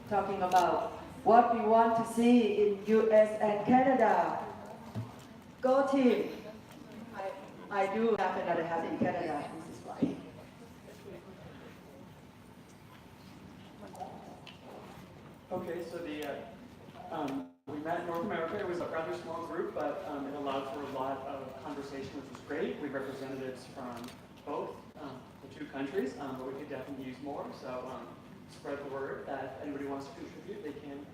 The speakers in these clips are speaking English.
talking about what we want to see in US and Canada. Go team! I do have another hat in Canada, this is why. Okay, so we met in North America. It was a rather small group, but it allowed for a lot of conversation, which was great. We had representatives from both the two countries, but we could definitely use more. So spread the word that if anybody wants to contribute, they can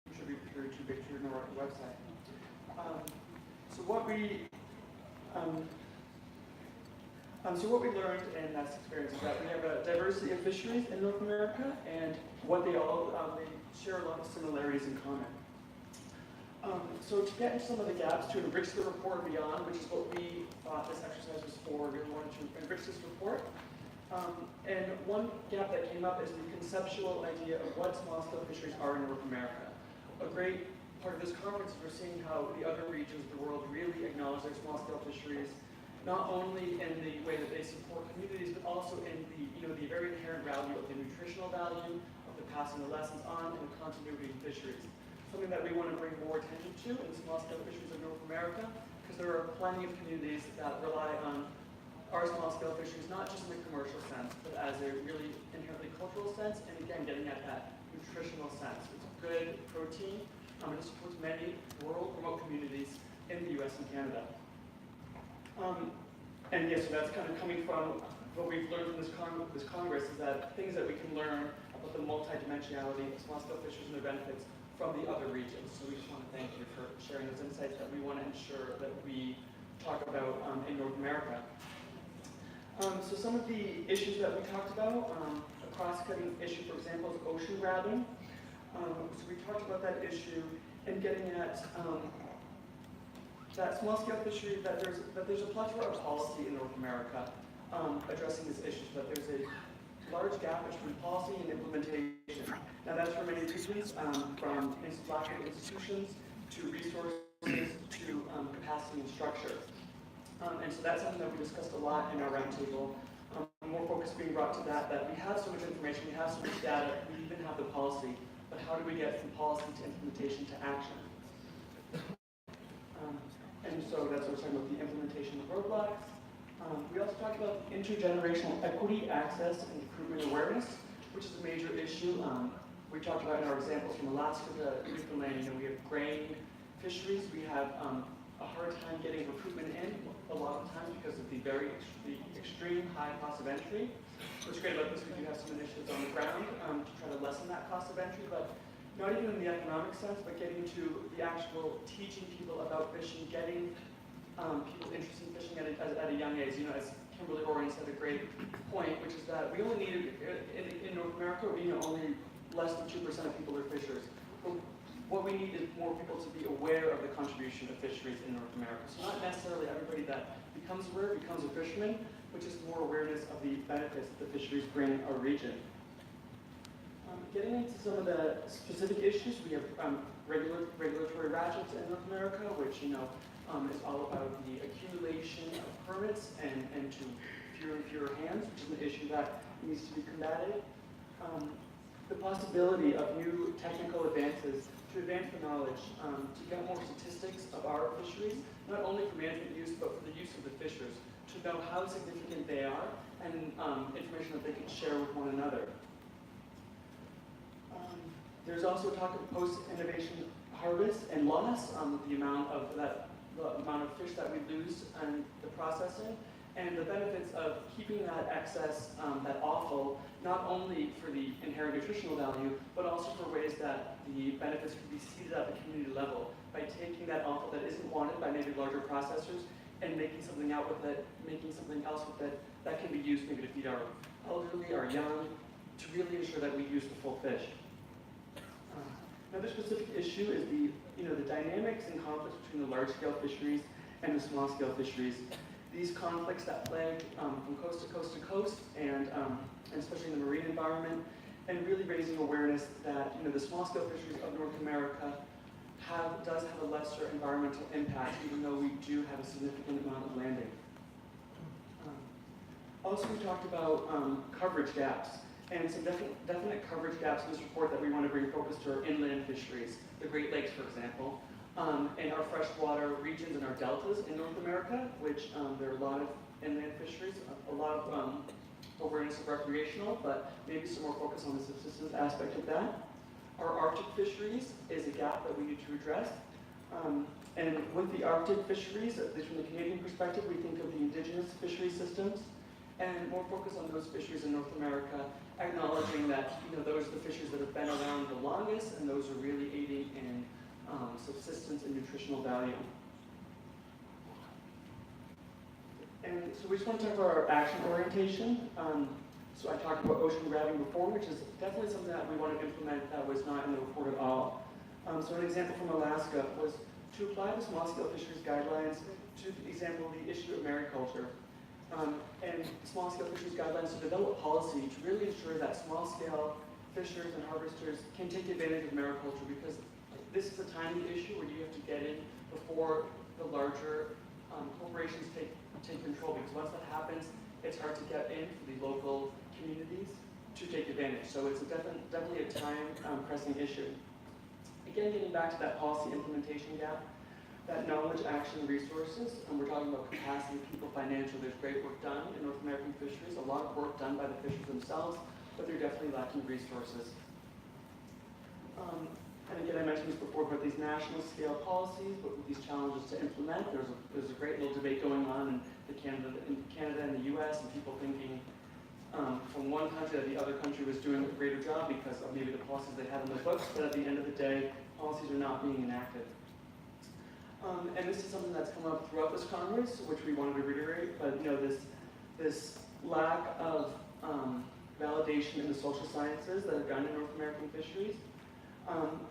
contribute through to Victory North website. So what we learned in that experience is that we have a diversity of fisheries in North America, and what they share a lot of similarities in common. So to get into some of the gaps, to enrich the report and beyond, which is what we thought this exercise was for, we really wanted to enrich this report. And one gap that came up is the conceptual idea of what small-scale fisheries are in North America. A great part of this conference is we're seeing how the other regions of the world really acknowledge their small-scale fisheries, not only in the way that they support communities, but also in the very inherent value of the nutritional value, of the passing the lessons on, and the continuity of fisheries. Something that we want to bring more attention to in small-scale fisheries in North America, because there are plenty of communities that rely on our small-scale fisheries, not just in the commercial sense, but as a really inherently cultural sense, and again, getting at that nutritional sense. It's good protein, and it supports many rural, remote communities in the US and Canada. And yes, so that's kind of coming from what we've learned from this Congress, is that things that we can learn about the multidimensionality of small-scale fisheries and their benefits from the other regions. So we just want to thank you for sharing those insights that we want to ensure that we talk about in North America. So some of the issues that we talked about, a cross-cutting issue, for example, is ocean grabbing. So we talked about that issue and getting at that small-scale fishery, that there's a plethora of policy in North America addressing these issues, but there's a large gap between policy and implementation. Now that's for many reasons, from lack of institutions, to resources, to capacity and structure. And so that's something that we discussed a lot in our roundtable. More focus being brought to that we have so much information, we have so much data, we even have the policy, but how do we get from policy to implementation to action? And so that's what we're talking about, the implementation of roadblocks. We also talked about intergenerational equity, access, and recruitment awareness, which is a major issue. We talked about in our examples from Alaska to Newfoundland, we have grain fisheries. We have a hard time getting recruitment in a lot of times because of the extreme high cost of entry. What's great about this, we do have some initiatives on the ground to try to lessen that cost of entry, but not even in the economic sense, but getting to the actual teaching people about fishing, getting people interested in fishing at a young age. As Kimberly Orion said, a great point, which is that we only need, in North America, only less than 2% of people are fishers. But what we need is more people to be aware of the contribution of fisheries in North America. So not necessarily everybody that becomes aware becomes a fisherman, but just more awareness of the benefits that the fisheries bring our region. Getting into some of the specific issues, we have regulatory ratchets in North America, which is all about the accumulation of permits and to fewer and fewer hands, which is an issue that needs to be combated. The possibility of new technical advances to advance the knowledge, to get more statistics of our fisheries, not only for management use, but for the use of the fishers, to know how significant they are and information that they can share with one another. There's also talk of post-innovation harvest and loss, the amount of fish that we lose in the processing, and the benefits of keeping that excess, that offal, not only for the inherent nutritional value, but also for ways that the benefits can be seeded at the community level by taking that offal that isn't wanted by maybe larger processors and making something out with it, making something else with it that can be used maybe to feed our elderly, our young, to really ensure that we use the full fish. Another specific issue is the dynamics and conflicts between the large-scale fisheries and the small-scale fisheries. These conflicts that plague from coast to coast to coast, and especially in the marine environment, and really raising awareness that the small-scale fisheries of North America does have a lesser environmental impact, even though we do have a significant amount of landing. Also, we talked about coverage gaps. and some definite coverage gaps in this report that we want to bring focus to our inland fisheries, the Great Lakes, for example, and our freshwater regions and our deltas in North America, which there are a lot of inland fisheries, a lot of awareness of recreational, but maybe some more focus on the subsistence aspect of that. Our Arctic fisheries is a gap that we need to address. And with the Arctic fisheries, from the Canadian perspective, we think of the indigenous fishery systems and more focus on those fisheries in North America, acknowledging that those are the fisheries that have been around the longest and those are really aiding in subsistence and nutritional value. And so we just want to talk about our action orientation. So I talked about ocean grabbing before, which is definitely something that we want to implement that was not in the report at all. So an example from Alaska was to apply the small-scale fisheries guidelines to, for example, the issue of mariculture. And small-scale fisheries guidelines to develop policy to really ensure that small-scale fishers and harvesters can take advantage of mariculture, because this is a timely issue where you have to get in before the larger corporations take control, because once that happens, it's hard to get in for the local communities to take advantage. So it's definitely a time-pressing issue. Again, getting back to that policy implementation gap, that knowledge, action, resources, and we're talking about capacity, people, financial. There's great work done in North American fisheries, a lot of work done by the fishers themselves, but they're definitely lacking resources. And again, I mentioned this before, but these national scale policies, but with these challenges to implement, there's a great little debate going on in Canada and the US, and people thinking from one country that the other country was doing a greater job because of maybe the policies they had on their books, but at the end of the day, policies are not being enacted. And this is something that's come up throughout this Congress, which we wanted to reiterate, but this lack of validation in the social sciences that are done in North American fisheries.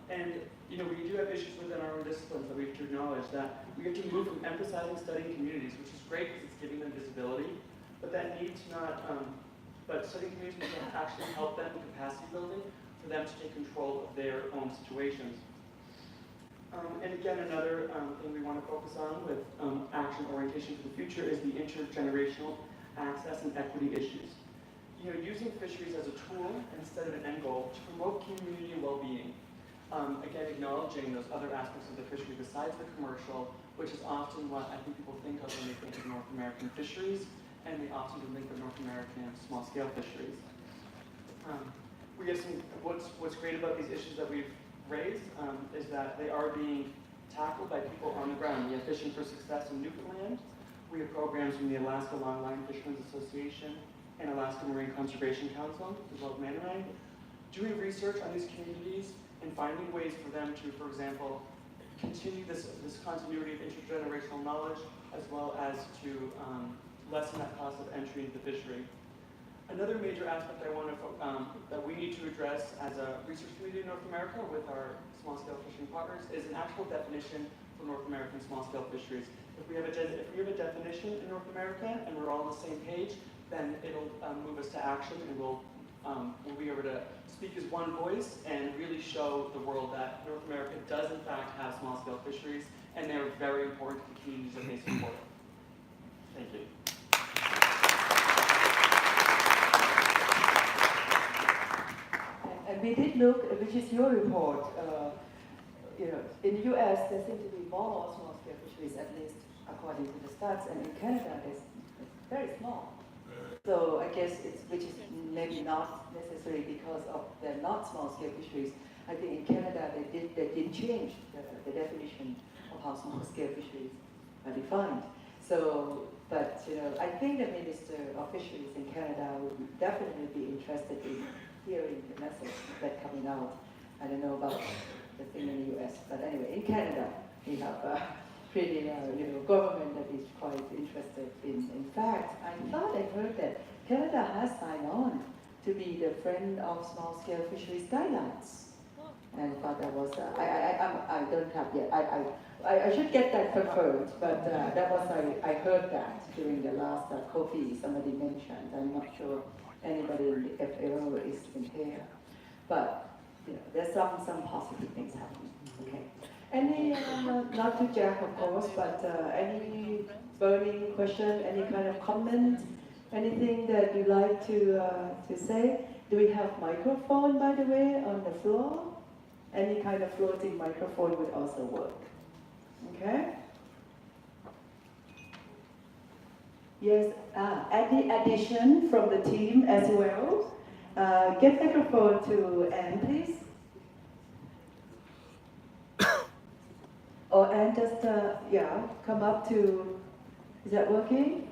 And we do have issues within our own disciplines that we have to acknowledge, that we have to move from emphasizing studying communities, which is great because it's giving them visibility, but that needs not, but studying communities needs to actually help them in capacity building for them to take control of their own situations. And again, another thing we want to focus on with action orientation for the future is the intergenerational access and equity issues. Using fisheries as a tool instead of an end goal to promote community well-being. Again, acknowledging those other aspects of the fishery besides the commercial, which is often what I think people think of when they think of North American fisheries, and they often think of North American small-scale fisheries. We have what's great about these issues that we've raised is that they are being tackled by people on the ground. We have Fishing for Success in Newfoundland. We have programs from the Alaska Longline Fishermen's Association and Alaska Marine Conservation Council, as well as Plenary, doing research on these communities and finding ways for them to, for example, continue this continuity of intergenerational knowledge, as well as to lessen that cost of entry into the fishery. Another major aspect that we need to address as a research community in North America with our small-scale fishing partners is an actual definition for North American small-scale fisheries. If we have a definition in North America and we're all on the same page, then it'll move us to action, and we'll be able to speak as one voice and really show the world that North America does in fact have small-scale fisheries, and they're very important to the communities that they support. Thank you. And we did look, which is your report, in the US there seem to be more small-scale fisheries, at least according to the stats, and in Canada it's very small. So I guess which is maybe not necessarily because of they're not small-scale fisheries. I think in Canada they did change the definition of how small-scale fisheries are defined. So, but I think the Minister of Fisheries in Canada would definitely be interested in hearing the message that coming out. I don't know about the thing in the US, but anyway, in Canada we have a pretty government that is quite interested in. In fact, I thought I heard that Canada has signed on to be the friend of small-scale fisheries guidelines. And I thought that was I don't have yet. I should get that confirmed, but that was I heard that during the last coffee somebody mentioned. I'm not sure anybody in the FAO is in here, but there's some positive things happening. Okay. Any not to Jack of course, but any burning question, any kind of comment, anything that you'd like to say? Do we have microphone, by the way, on the floor? Any kind of floating microphone would also work. Okay? Yes, any addition from the team as well? Get microphone to Anne, please. Or Anne, just, yeah, come up to, is that working?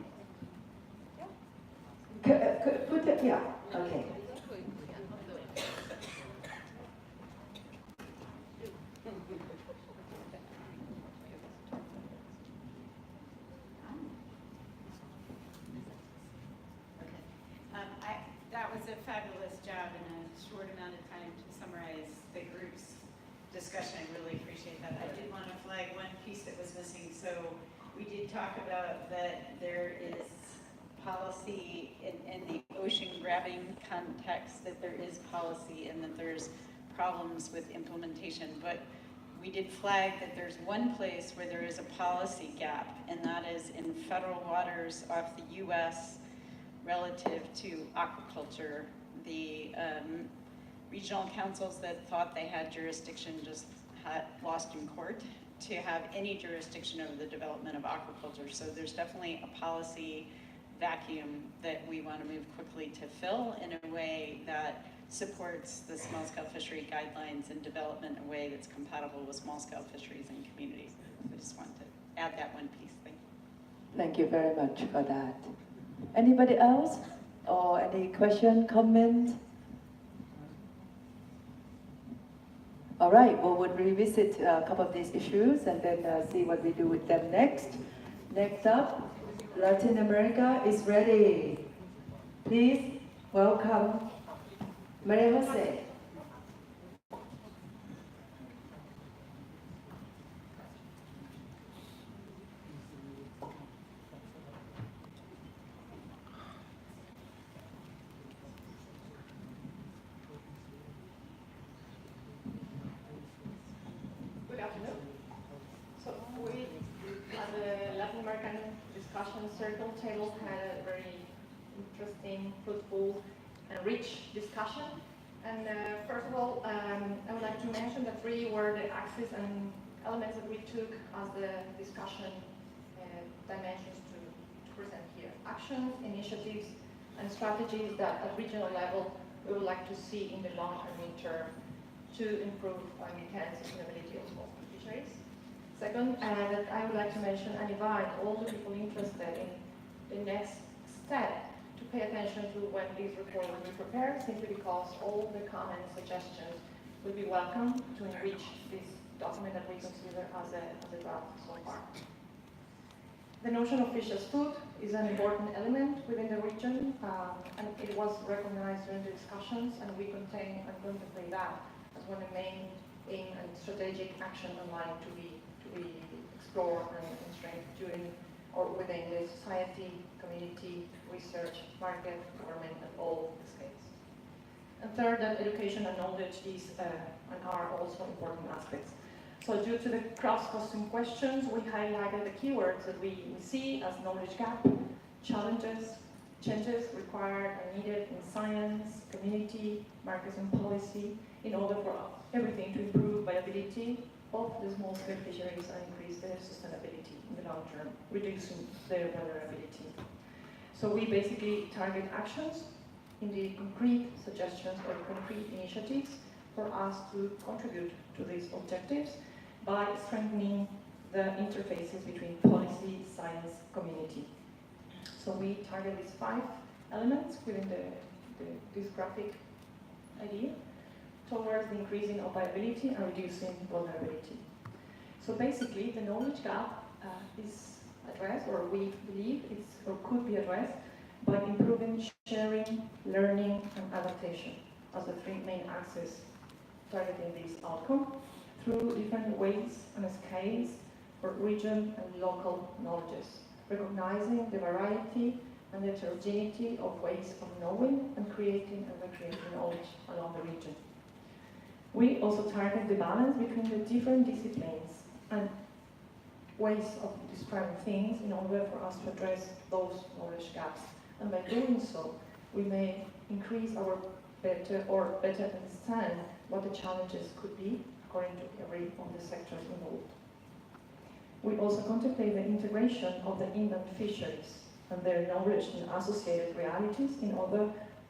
Put it, yeah, okay. That was a fabulous job in a short amount of time to summarize the group's discussion. I really appreciate that. I did want to flag one piece that was missing. So we did talk about that there is policy in the ocean grabbing context, that there is policy and that there's problems with implementation. But we did flag that there's one place where there is a policy gap, and that is in federal waters off the U.S. relative to aquaculture. The regional councils that thought they had jurisdiction just had lost in court to have any jurisdiction over the development of aquaculture. So there's definitely a policy vacuum that we want to move quickly to fill in a way that supports the small-scale fishery guidelines and development in a way that's compatible with small-scale fisheries and communities. I just wanted to add that one piece. Thank you. Thank you very much for that. Anybody else? Or any question, comment? All right, well, we'll revisit a couple of these issues and then see what we do with them next. Next up, Latin America is ready. Please welcome Maria Jose. Good afternoon. So we, at the Latin American Discussion Circle table, had a very interesting, fruitful, and rich discussion. And first of all, I would like to mention that three were the axes and elements that we took as the discussion dimensions to present here. Actions, initiatives, and strategies that at regional level we would like to see in the long and mid-term to improve and enhance sustainability of small fisheries. Second, that I would like to mention and invite all the people interested in the next step to pay attention to when this report will be prepared, simply because all the comments, suggestions will be welcome to enrich this document that we consider as a draft so far. The notion of fish as food is an important element within the region, and it was recognized during the discussions, and we contain and contemplate that as one of the main aim and strategic action online to be explored and strengthened during or within the society, community, research, market, government, and all the scales. And third, that education and knowledge is and are also important aspects. So due to the cross-cutting questions, we highlighted the keywords that we see as knowledge gap, challenges, changes required and needed in science, community, markets and policy, in order for everything to improve viability of the small-scale fisheries and increase their sustainability in the long term, reducing their vulnerability. So we basically target actions in the concrete suggestions or concrete initiatives for us to contribute to these objectives by strengthening the interfaces between policy, science, community. So we target these 5 elements within this graphic idea towards the increasing of viability and reducing vulnerability. So basically, the knowledge gap is addressed, or we believe it's or could be addressed by improving sharing, learning, and adaptation as the 3 main axes targeting this outcome through different ways and scales for region and local knowledges, recognizing the variety and the heterogeneity of ways of knowing and creating and recreating knowledge along the region. We also target the balance between the different disciplines and ways of describing things in order for us to address those knowledge gaps. And by doing so, we may increase our better understand what the challenges could be according to every of the sectors involved. We also contemplate the integration of the inland fisheries and their knowledge and associated realities in order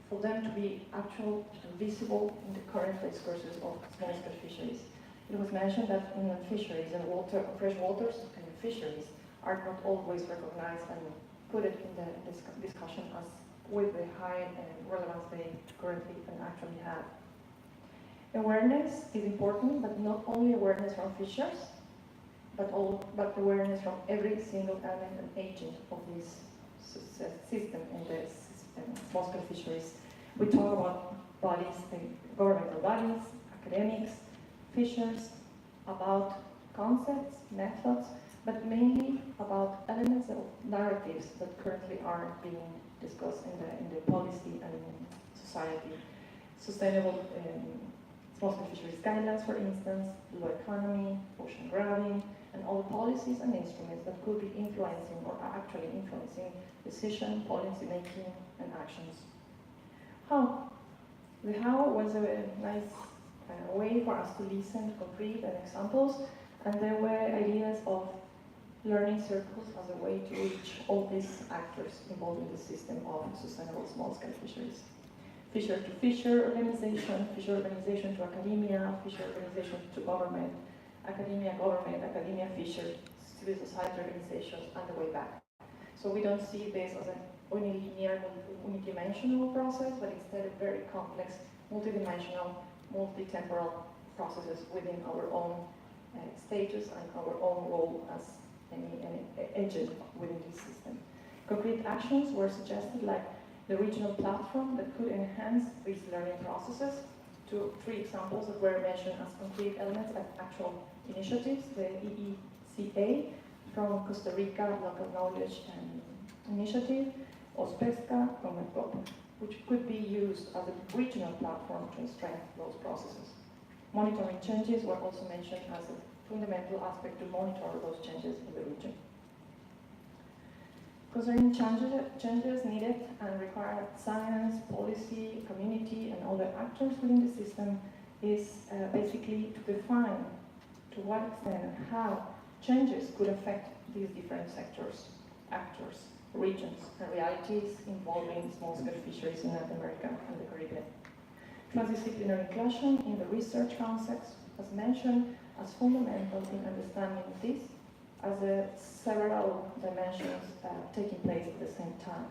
for them to be actual and visible in the current discourses of small-scale fisheries. It was mentioned that inland fisheries and fresh waters and fisheries are not always recognized and put it in the discussion as with the high relevance they currently and actually have. Awareness is important, but not only awareness from fishers, but awareness from every single element and agent of this system in the small-scale fisheries. We talk about bodies, governmental bodies, academics, fishers, about concepts, methods, but mainly about elements of narratives that currently are being discussed in the policy and in society. Sustainable small-scale fisheries guidelines, for instance, blue economy, ocean grabbing, and all the policies and instruments that could be influencing or are actually influencing decision, policy making, and actions. How? The how was a nice way for us to listen to concrete and examples, and there were ideas of learning circles as a way to reach all these actors involved in the system of sustainable small-scale fisheries. Fisher-to-fisher organization, fisher organization to academia, fisher organization to government, academia, fisher, civil society organizations, and the way back. So we don't see this as an unilinear, unidimensional process, but instead a very complex, multidimensional, multi-temporal processes within our own status and our own role as any agent within this system. Concrete actions were suggested, like the regional platform that could enhance these learning processes. Three examples that were mentioned as concrete elements and actual initiatives: the EECA from Costa Rica, Local Knowledge and Initiative, OSPESCA from MECOP, which could be used as a regional platform to strengthen those processes. Monitoring changes were also mentioned as a fundamental aspect to monitor those changes in the region. Concerning changes needed and required science, policy, community, and other actors within the system is basically to define to what extent and how changes could affect these different sectors, actors, regions, and realities involving small-scale fisheries in Latin America and the Caribbean. Transdisciplinary inclusion in the research concepts was mentioned as fundamental in understanding this as several dimensions taking place at the same time.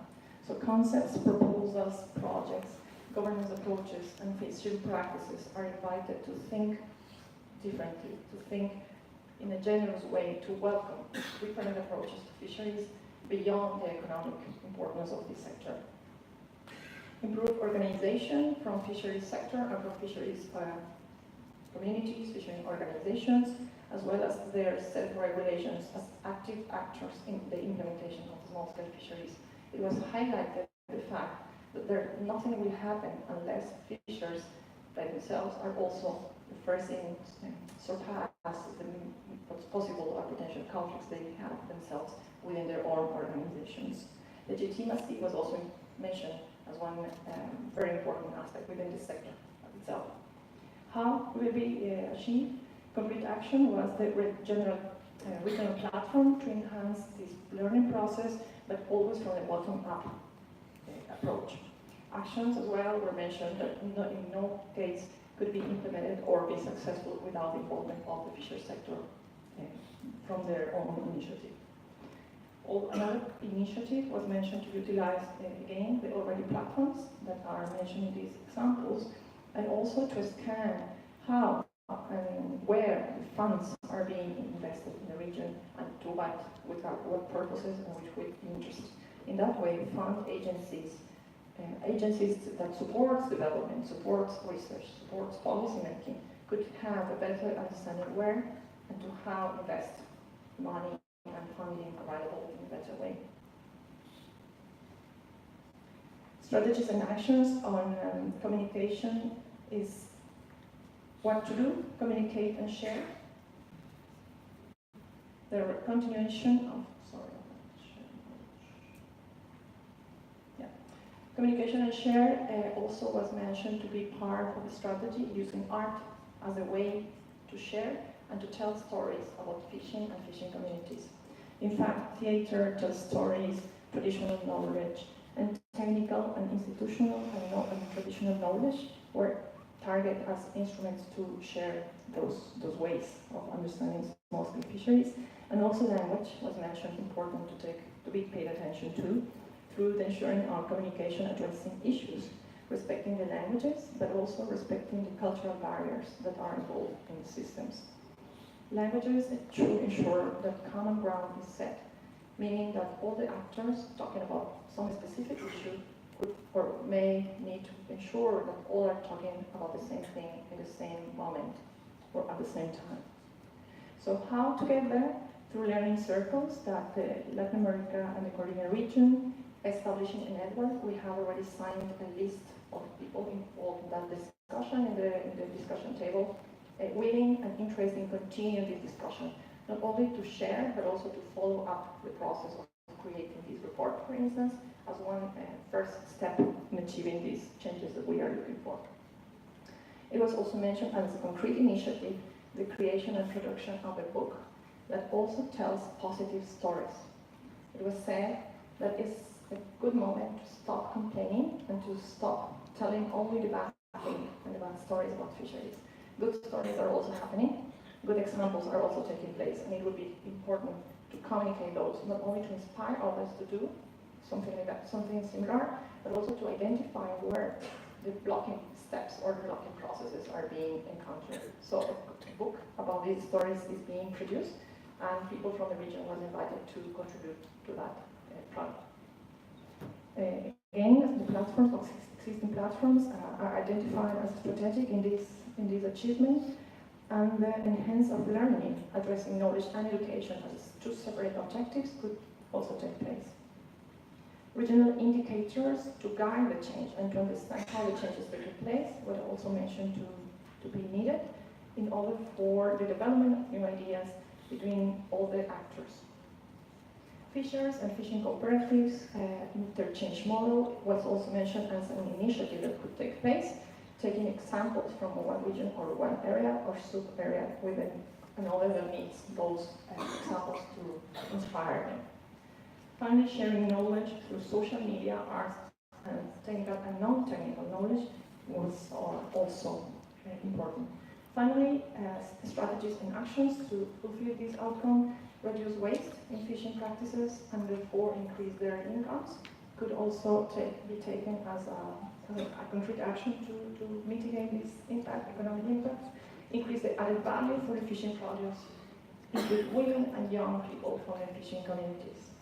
So concepts, proposals, projects, governance approaches, and fishery practices are invited to think differently, to think in a generous way, to welcome different approaches to fisheries beyond the economic importance of this sector. Improve organization from fisheries sector and from fisheries communities, fishery organizations, as well as their self-regulations as active actors in the implementation of small-scale fisheries. It was highlighted the fact that nothing will happen unless fishers by themselves are also the first in surpass what's possible or potential conflicts they have themselves within their own organizations. Legitimacy was also mentioned as one very important aspect within the sector itself. How will it be achieved? Concrete action was the general regional platform to enhance this learning process, but always from the bottom-up approach. Actions as well were mentioned that in no case could be implemented or be successful without the involvement of the fisheries sector from their own initiative. Another initiative was mentioned to utilize, again, the already platforms that are mentioned in these examples, and also to scan how and where the funds are being invested in the region and to what purposes and with interest. In that way, fund agencies that supports development, supports research, supports policy making, could have a better understanding where and to how invest money and funding available in a better way. Strategies and actions on communication is what to do, communicate and share. The continuation of, Communication and share also was mentioned to be part of the strategy, using art as a way to share and to tell stories about fishing and fishing communities. In fact, theater tells stories, traditional knowledge, and technical and institutional and traditional knowledge were targeted as instruments to share those ways of understanding small-scale fisheries. And also language was mentioned, important to be paid attention to, through ensuring our communication addressing issues, respecting the languages, but also respecting the cultural barriers that are involved in the systems. Languages should ensure that common ground is set, meaning that all the actors talking about some specific issue could or may need to ensure that all are talking about the same thing in the same moment or at the same time. So how to get there? Through learning circles that Latin America and the Caribbean region, establishing a network. We have already signed a list of people involved in that discussion, in the discussion table, willing and interested in continuing this discussion, not only to share, but also to follow up the process of creating this report, for instance, as one first step in achieving these changes that we are looking for. It was also mentioned as a concrete initiative, the creation and production of a book that also tells positive stories. It was said that it's a good moment to stop complaining and to stop telling only the bad thing and the bad stories about fisheries. Good stories are also happening, good examples are also taking place, and it would be important to communicate those, not only to inspire others to do something like that, something similar, but also to identify where the blocking steps or the blocking processes are being encountered. So a book about these stories is being produced, and people from the region was invited to contribute to that project. Again, the platforms, existing platforms are identified as strategic in this achievement, and the enhance of learning, addressing knowledge and education as two separate objectives could also take place. Regional indicators to guide the change and to understand how the change is taking place were also mentioned to be needed in order for the development of new ideas between all the actors. Fishers and fishing cooperatives interchange model was also mentioned as an initiative that could take place, taking examples from one region or one area or sub-area within another that needs those examples to inspire them. Finally, sharing knowledge through social media, arts, and technical and non-technical knowledge was also important. Finally, strategies and actions to fulfill this outcome, reduce waste in fishing practices and therefore increase their incomes, could also be taken as a concrete action to mitigate this impact, economic impact, increase the added value for the fishing produce, include women and young people from the fishing communities.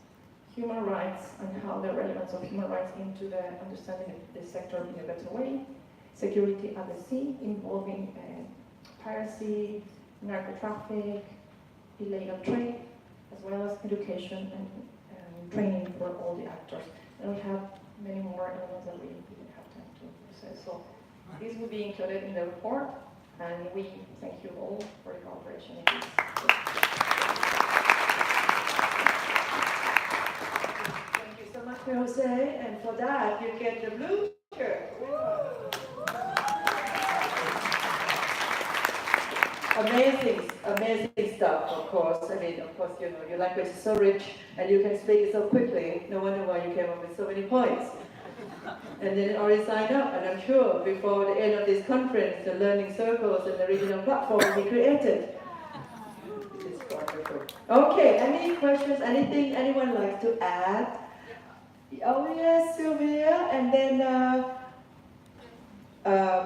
Human rights and how the relevance of human rights into the understanding of the sector in a better way. Security at the sea, involving piracy, narco-traffic, illegal trade, as well as education and training for all the actors. And we have many more elements that we didn't have time to say. So this will be included in the report, and we thank you all for your cooperation in this. Thank you so much, Jose, and for that you get the blue shirt. Amazing, amazing stuff, of course. I mean, of course, you know, your language is so rich and you can speak it so quickly. No wonder why you came up with so many points. And then already signed up, and I'm sure before the end of this conference, the learning circles and the regional platform will be created. It's wonderful. Okay, any questions, anything anyone likes to add? Oh yes, Sylvia, and then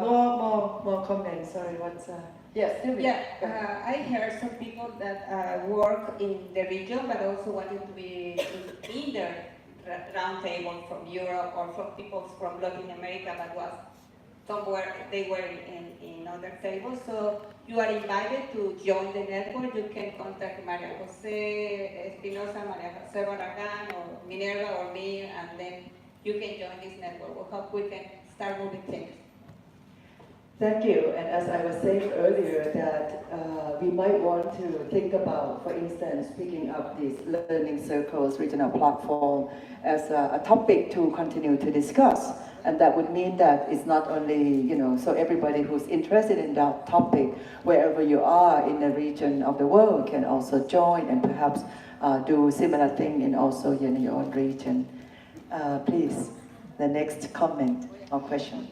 more comments. Sorry, what's yes, Sylvia. Yeah, I heard some people that work in the region, but also wanted to be in the round table from Europe or from people from Latin America, but was somewhere they were in other tables. So you are invited to join the network. You can contact Maria Jose Espinosa, Maria Jose Barragan, or Minerva or me, and then you can join this network. We hope we can start moving things. Thank you. And as I was saying earlier, that we might want to think about, for instance, picking up these learning circles, regional platform, as a topic to continue to discuss. And that would mean that it's not only, so everybody who's interested in that topic, wherever you are in the region of the world, can also join and perhaps do similar thing in also in your own region. Please, the next comment or question.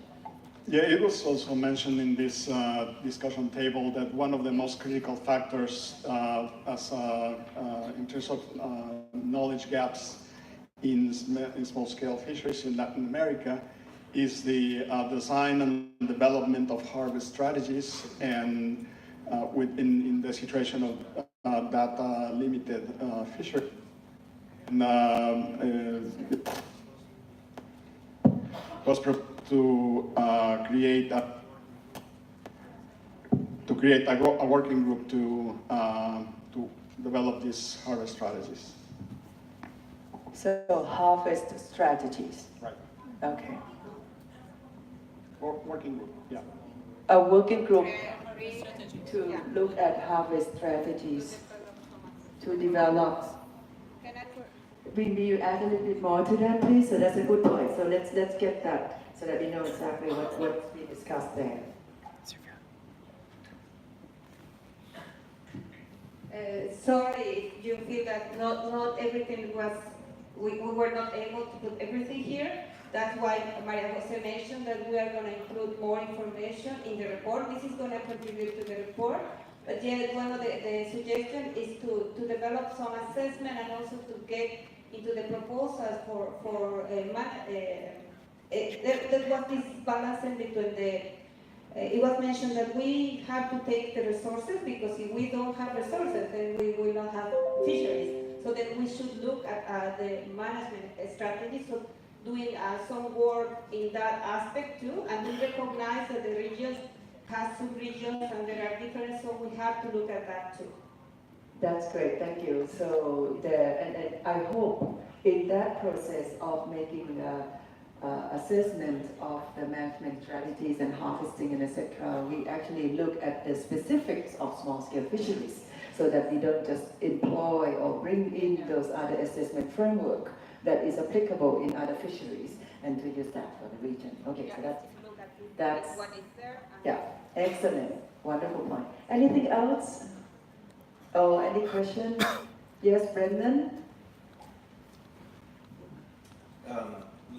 Yeah, it was also mentioned in this discussion table that one of the most critical factors in terms of knowledge gaps in small-scale fisheries in Latin America is the design and development of harvest strategies, and in the situation of that limited fishery. And, was to create a working group to develop these harvest strategies. So harvest strategies. Right. Okay. Working group. Yeah. A working group to look at harvest strategies to develop. Will you add a little bit more to that, please? So that's a good point. So let's get that so that we know exactly what's being discussed there. Sorry if you feel that not everything was, we were not able to put everything here. That's why Maria Jose mentioned that we are going to include more information in the report. This is going to contribute to the report. But yet, one of the suggestions is to develop some assessment and also to get into the proposals for there was this balancing between it was mentioned that we have to take the resources, because if we don't have resources, then we will not have fisheries. So then we should look at the management strategy, so doing some work in that aspect too, and we recognize that the regions have sub-regions and there are different, so we have to look at that too. That's great, thank you. So and I hope in that process of making assessment of the management strategies and harvesting and etc., we actually look at the specifics of small-scale fisheries, so that we don't just employ or bring in those other assessment framework that is applicable in other fisheries, and to use that for the region. Okay, so that's what is there. Yeah, excellent, wonderful point. Anything else? Oh, any questions? Yes, Brendan?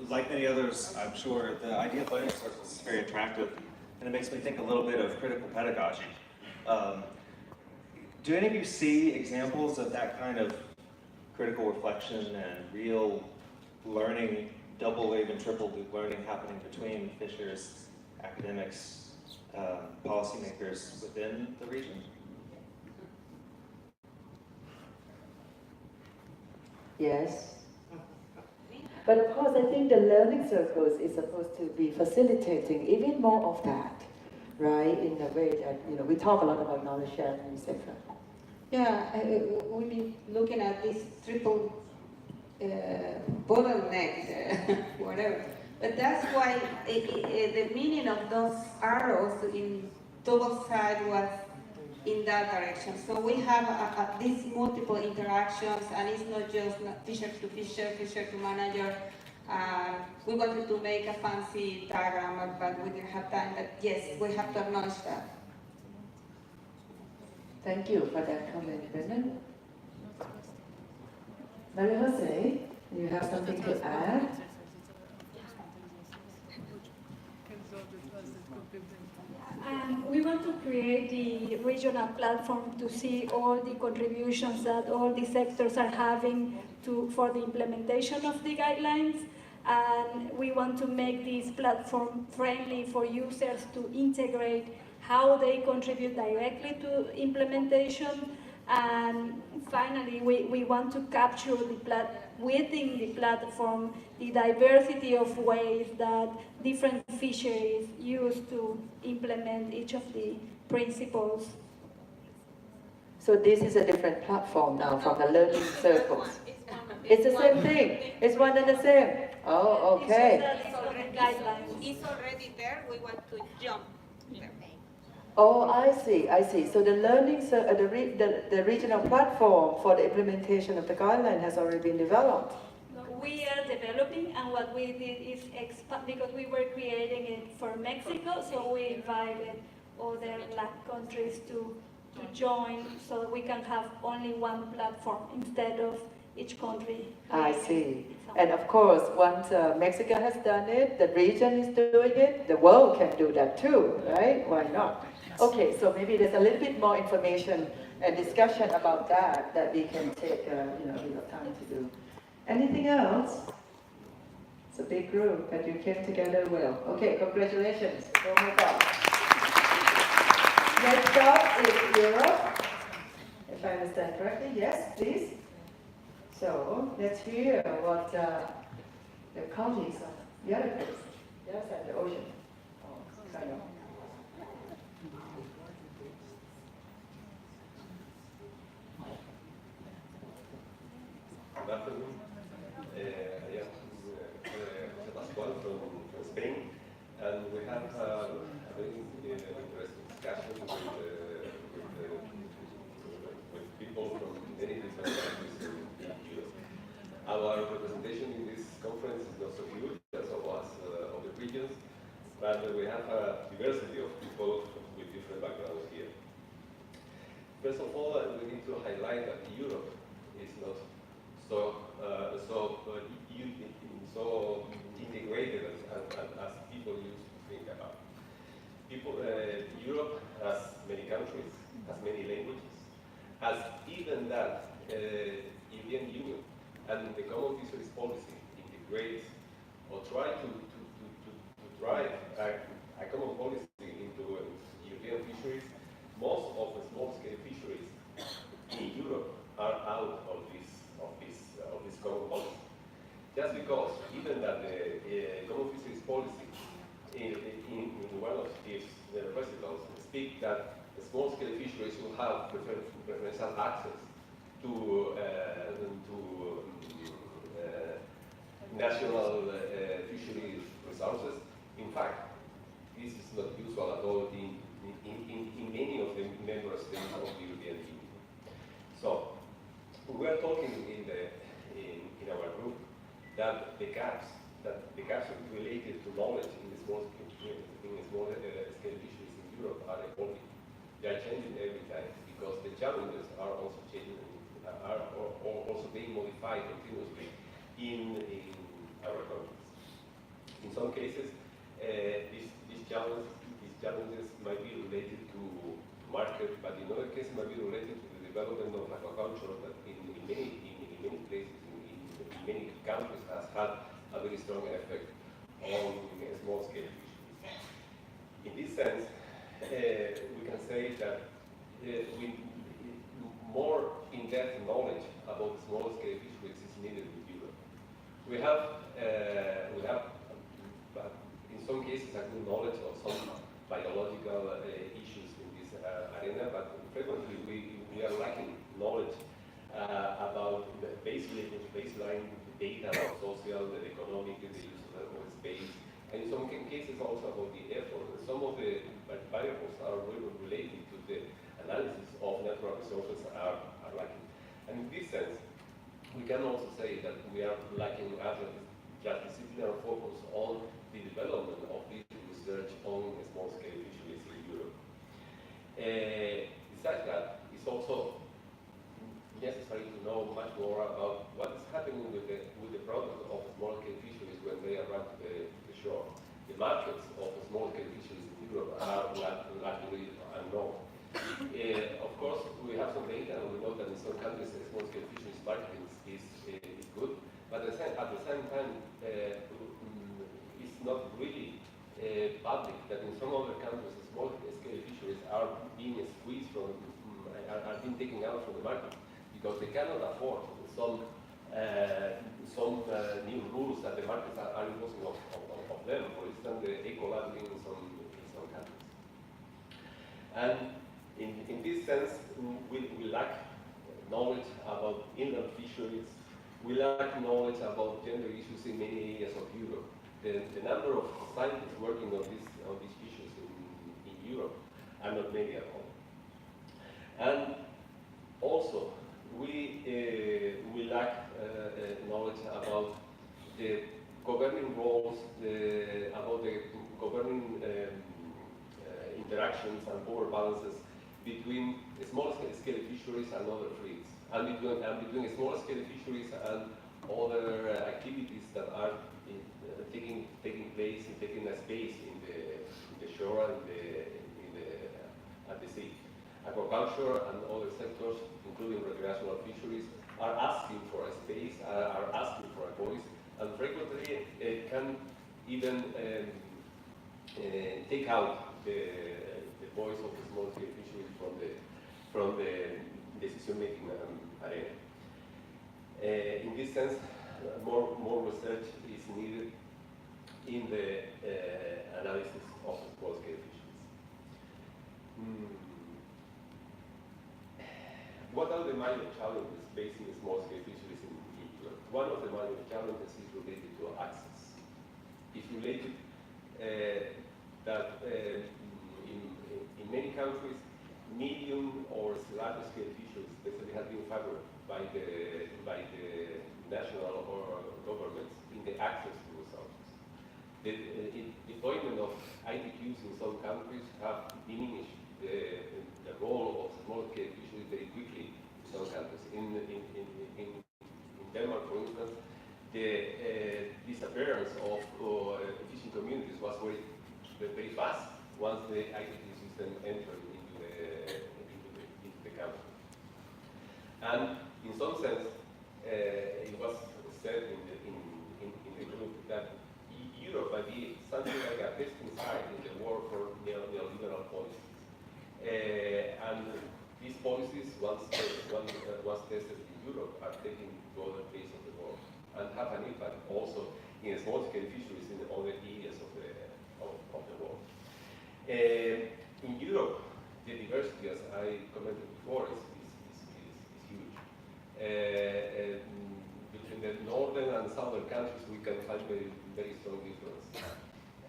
Like many others, I'm sure, the idea of learning circles is very attractive, and it makes me think a little bit of critical pedagogy. Do any of you see examples of that kind of critical reflection and real learning, double, even triple loop learning happening between fishers, academics, policymakers within the region? Yes. But of course, I think the learning circles is supposed to be facilitating even more of that, right? In a way that, we talk a lot about knowledge sharing, etc. Yeah, we've been looking at this triple bottleneck, whatever. But that's why the meaning of those arrows in double side was in that direction. So we have these multiple interactions, and it's not just fisher to fisher, fisher to manager. We wanted to make a fancy diagram, but we didn't have time. But yes, we have to acknowledge that. Thank you for that comment, Brendan. Maria Jose, you have something to add? We want to create the regional platform to see all the contributions that all the sectors are having for the implementation of the guidelines. And we want to make this platform friendly for users to integrate how they contribute directly to implementation. And finally, we want to capture within the platform the diversity of ways that different fisheries use to implement each of the principles. So this is a different platform now from the learning circles. It's the same thing. It's one and the same. Oh, okay. It's already there. We want to jump there. Oh, I see, I see. So the learning, the regional platform for the implementation of the guideline has already been developed. We are developing, and what we did is expand, because we were creating it for Mexico, so we invited other LAC countries to join, so that we can have only one platform instead of each country. I see. And of course, once Mexico has done it, the region is doing it, the world can do that too, right? Why not? Okay, so maybe there's a little bit more information and discussion about that we can take time to do. Anything else? It's a big group, but you came together well. Okay, congratulations. Oh my God. Next up is Europe. If I understand correctly, yes, please. So let's hear what the colleagues of the other place, the other side of the ocean, kind of. Good afternoon. I am José Pascual from Spain, and we have a very interesting discussion with people from many different countries in Europe. Our representation in this conference is not so huge as other regions, but we have a diversity of people with different backgrounds here. First of all, we need to highlight that Europe is not so integrated as people used to think about. Europe has many countries, has many languages, has even that European Union and the common fisheries policy integrates or try to drive a common policy into European fisheries. Most of the small-scale fisheries in Europe are out of this common policy. Just because even that the common fisheries policy in one of its recitals speak that the small-scale fisheries will have preferential access to national fisheries resources. In fact, this is not usual at all in many of the member states of the European Union. So we are talking in our group that the gaps related to knowledge in the small scale fisheries in Europe are evolving. They are changing every time because the challenges are also changing, are also being modified continuously in our countries. In some cases, these challenges might be related to market, but in other cases might be related to the development of aquaculture that in many places, in many countries, has had a very strong effect on small-scale fisheries. In this sense, we can say that more in-depth knowledge about small-scale fisheries is needed in Europe. We have in some cases, a good knowledge of some biological issues in this arena, but frequently we are lacking knowledge about the baseline data of social and economic, the use of space, and in some cases also about the effort. Some of the variables are really related to the analysis of natural resources are lacking. And in this sense, we can also say that we are lacking disciplinary focus on the development of this research on small-scale fisheries in Europe. Besides that, it's also necessary to know much more about what is happening with the product of small-scale fisheries when they arrive to the shore. The markets of small-scale fisheries in Europe are largely unknown. Of course, we have some data, and we know that in some countries the small-scale fisheries market is good, but at the same time, it's not really public that in some other countries the small-scale fisheries are being squeezed from, are being taken out from the market because they cannot afford some new rules that the markets are imposing of them. For instance, the eco-labeling in some countries. And in this sense, we lack knowledge about inland fisheries. We lack knowledge about gender issues in many areas of Europe. The number of scientists working on these issues in Europe and not many at all. And also, we lack knowledge about the governing roles, about the governing interactions and power balances between small-scale fisheries and other fleets, and between small-scale fisheries and other activities that are taking place and taking a space in the shore and at the sea. Aquaculture and other sectors, including recreational fisheries, are asking for a space, are asking for a voice, and frequently can even take out the voice of the small-scale fisheries from the decision-making arena. In this sense, more research is needed in the analysis of small-scale fisheries. What are the major challenges facing small-scale fisheries in Europe? One of the major challenges is related to access. It's related that in many countries, medium or large-scale fisheries especially have been favored by the national or governments in the access to resources. The deployment of ITQs in some countries have diminished the role of small-scale fisheries very quickly in some countries. In Denmark, for instance, the disappearance of fishing communities was very fast once the ITQ system entered into the country. And in some sense, it was said in the group that Europe might be something like a testing site in the war for neoliberal policies. And these policies, once tested in Europe, are taken to other places of the world and have an impact also in small-scale fisheries in other areas of the world. In Europe, the diversity, as I commented before, is huge. Between the northern and southern countries, we can find very strong difference.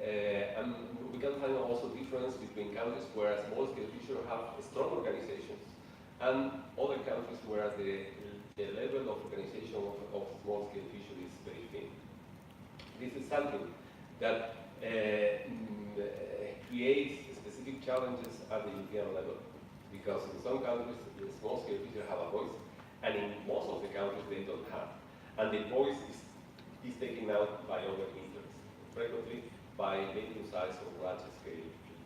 And we can find also difference between countries where small-scale fisheries have strong organizations and other countries where the level of organization of small-scale fisheries is very thin. This is something that creates specific challenges at the European level, because in some countries the small-scale fisheries have a voice, and in most of the countries they don't have. And the voice is taken out by other interests, frequently by medium-sized or large-scale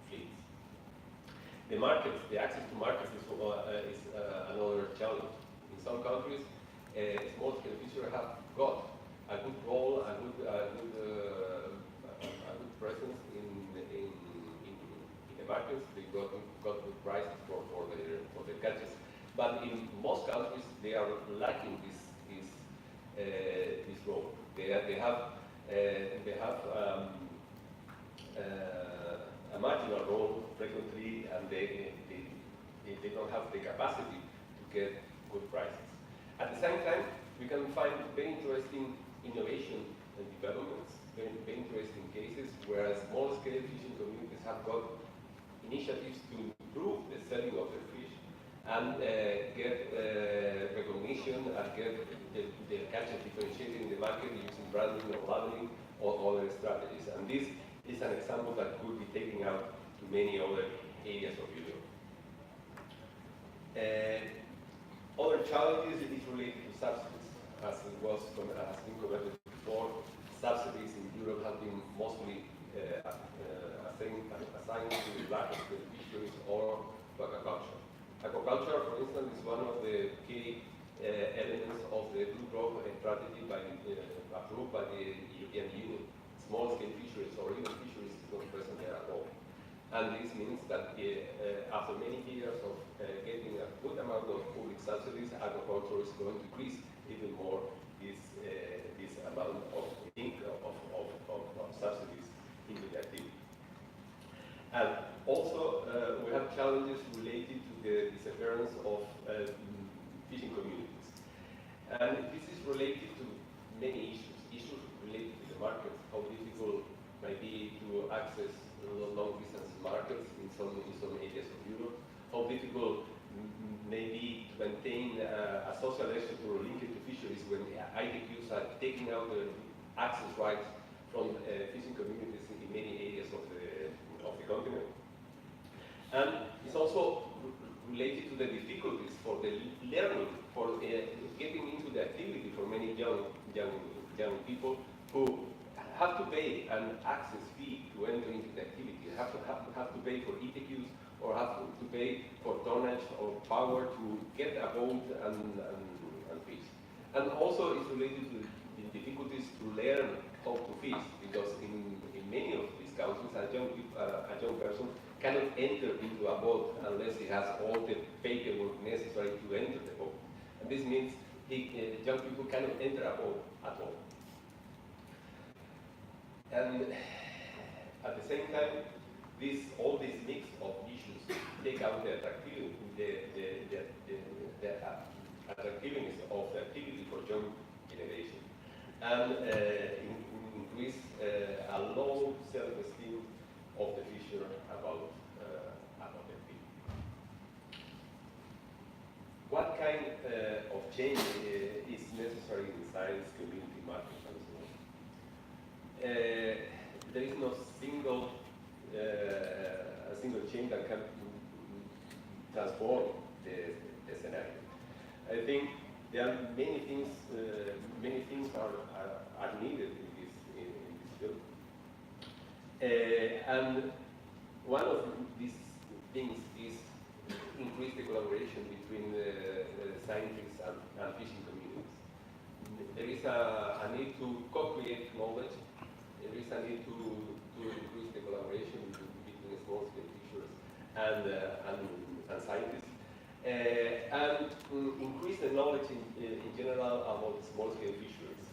fleets. The markets, the access to markets is another challenge. In some countries, small-scale fisheries have got a good role, a good presence in the markets. They got good prices for their catches. But in most countries, they are lacking this role. They have a marginal role frequently, and they don't have the capacity to get good prices. At the same time, we can find very interesting innovation and developments, very interesting cases where small-scale fishing communities have got initiatives to improve the selling of their fish and get recognition and get the catches differentiated in the market using branding or labeling or other strategies. And this is an example that could be taken out to many other areas of Europe. Other challenges is related to subsidies. As has been commented before, subsidies in Europe have been mostly assigned to large-scale fisheries or to aquaculture. Aquaculture, for instance, is one of the key elements of the Blue Growth strategy approved by the European Union. Small-scale fisheries or even fisheries is not present there at all. And this means that after many years of getting a good amount of public subsidies, agriculture is going to increase even more this amount of subsidies into the activity. And also, we have challenges related to the disappearance of fishing communities. And this is related to many issues related to the market, how difficult it might be to access long distance markets in some areas of Europe, how difficult maybe to maintain a social structure linked to fisheries when ITQs are taking out the access rights from fishing communities in many areas of the continent. And it's also related to the difficulties for the learning, for getting into the activity for many young people who have to pay an access fee to enter into the activity. They have to pay for ETQs or have to pay for tonnage or power to get a boat and fish. And also it's related to the difficulties to learn how to fish, because in many of these countries a young person cannot enter into a boat unless he has all the paperwork necessary to enter the boat. And this means young people cannot enter a boat at all. And at the same time, all this mix of issues take out the attractiveness, attractiveness of the activity for young generation, and increase a low self-esteem of the fisher about the activity. What kind of change is necessary in science, community, market, and so on? There is no single change that can transform the scenario. I think there are many things are needed in this field. And one of these things is increase the collaboration between scientists and fishing communities. There is a need to co-create knowledge. There is a need to increase the collaboration between small-scale fishers and scientists. And increase the knowledge in general about small-scale fisheries.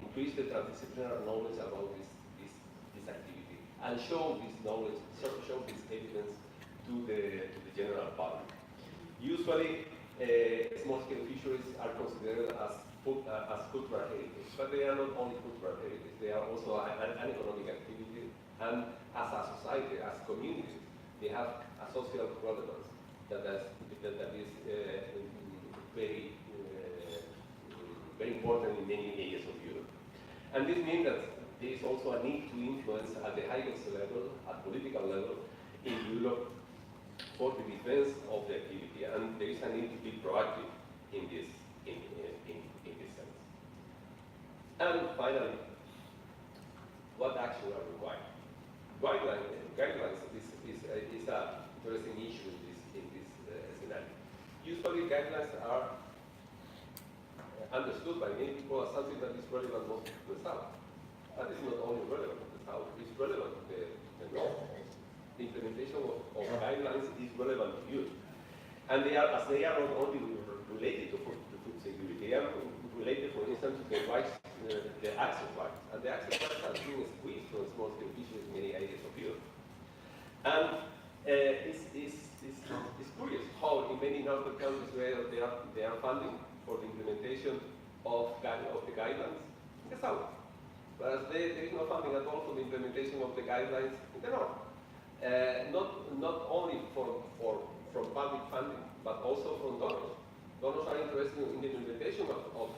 Increase the transdisciplinary knowledge about this activity, and show this knowledge, show this evidence to the general public. Usually, small-scale fisheries are considered as cultural heritage, but they are not only cultural heritage, they are also an economic activity, and as a society, as communities, they have a social relevance that is very important in many areas of Europe. And this means that there is also a need to influence at the highest level, at political level, in Europe for the defense of the activity, and there is a need to be proactive in this sense. And finally, what action are required? Guidelines is an interesting issue in this scenario. Usually, guidelines are understood by many people as something that is relevant most to the South. But it's not only relevant to the South, it's relevant to the North. The implementation of guidelines is relevant to youth. And they are not only related to food security, they are related, for instance, to the rights, the access rights. And the access rights are being squeezed from small-scale fisheries in many areas of Europe. And it's curious how in many Northern countries where they are funding for the implementation of the guidelines in the South. Whereas there is no funding at all for the implementation of the guidelines in the North. Not only from public funding, but also from donors. Donors are interested in the implementation of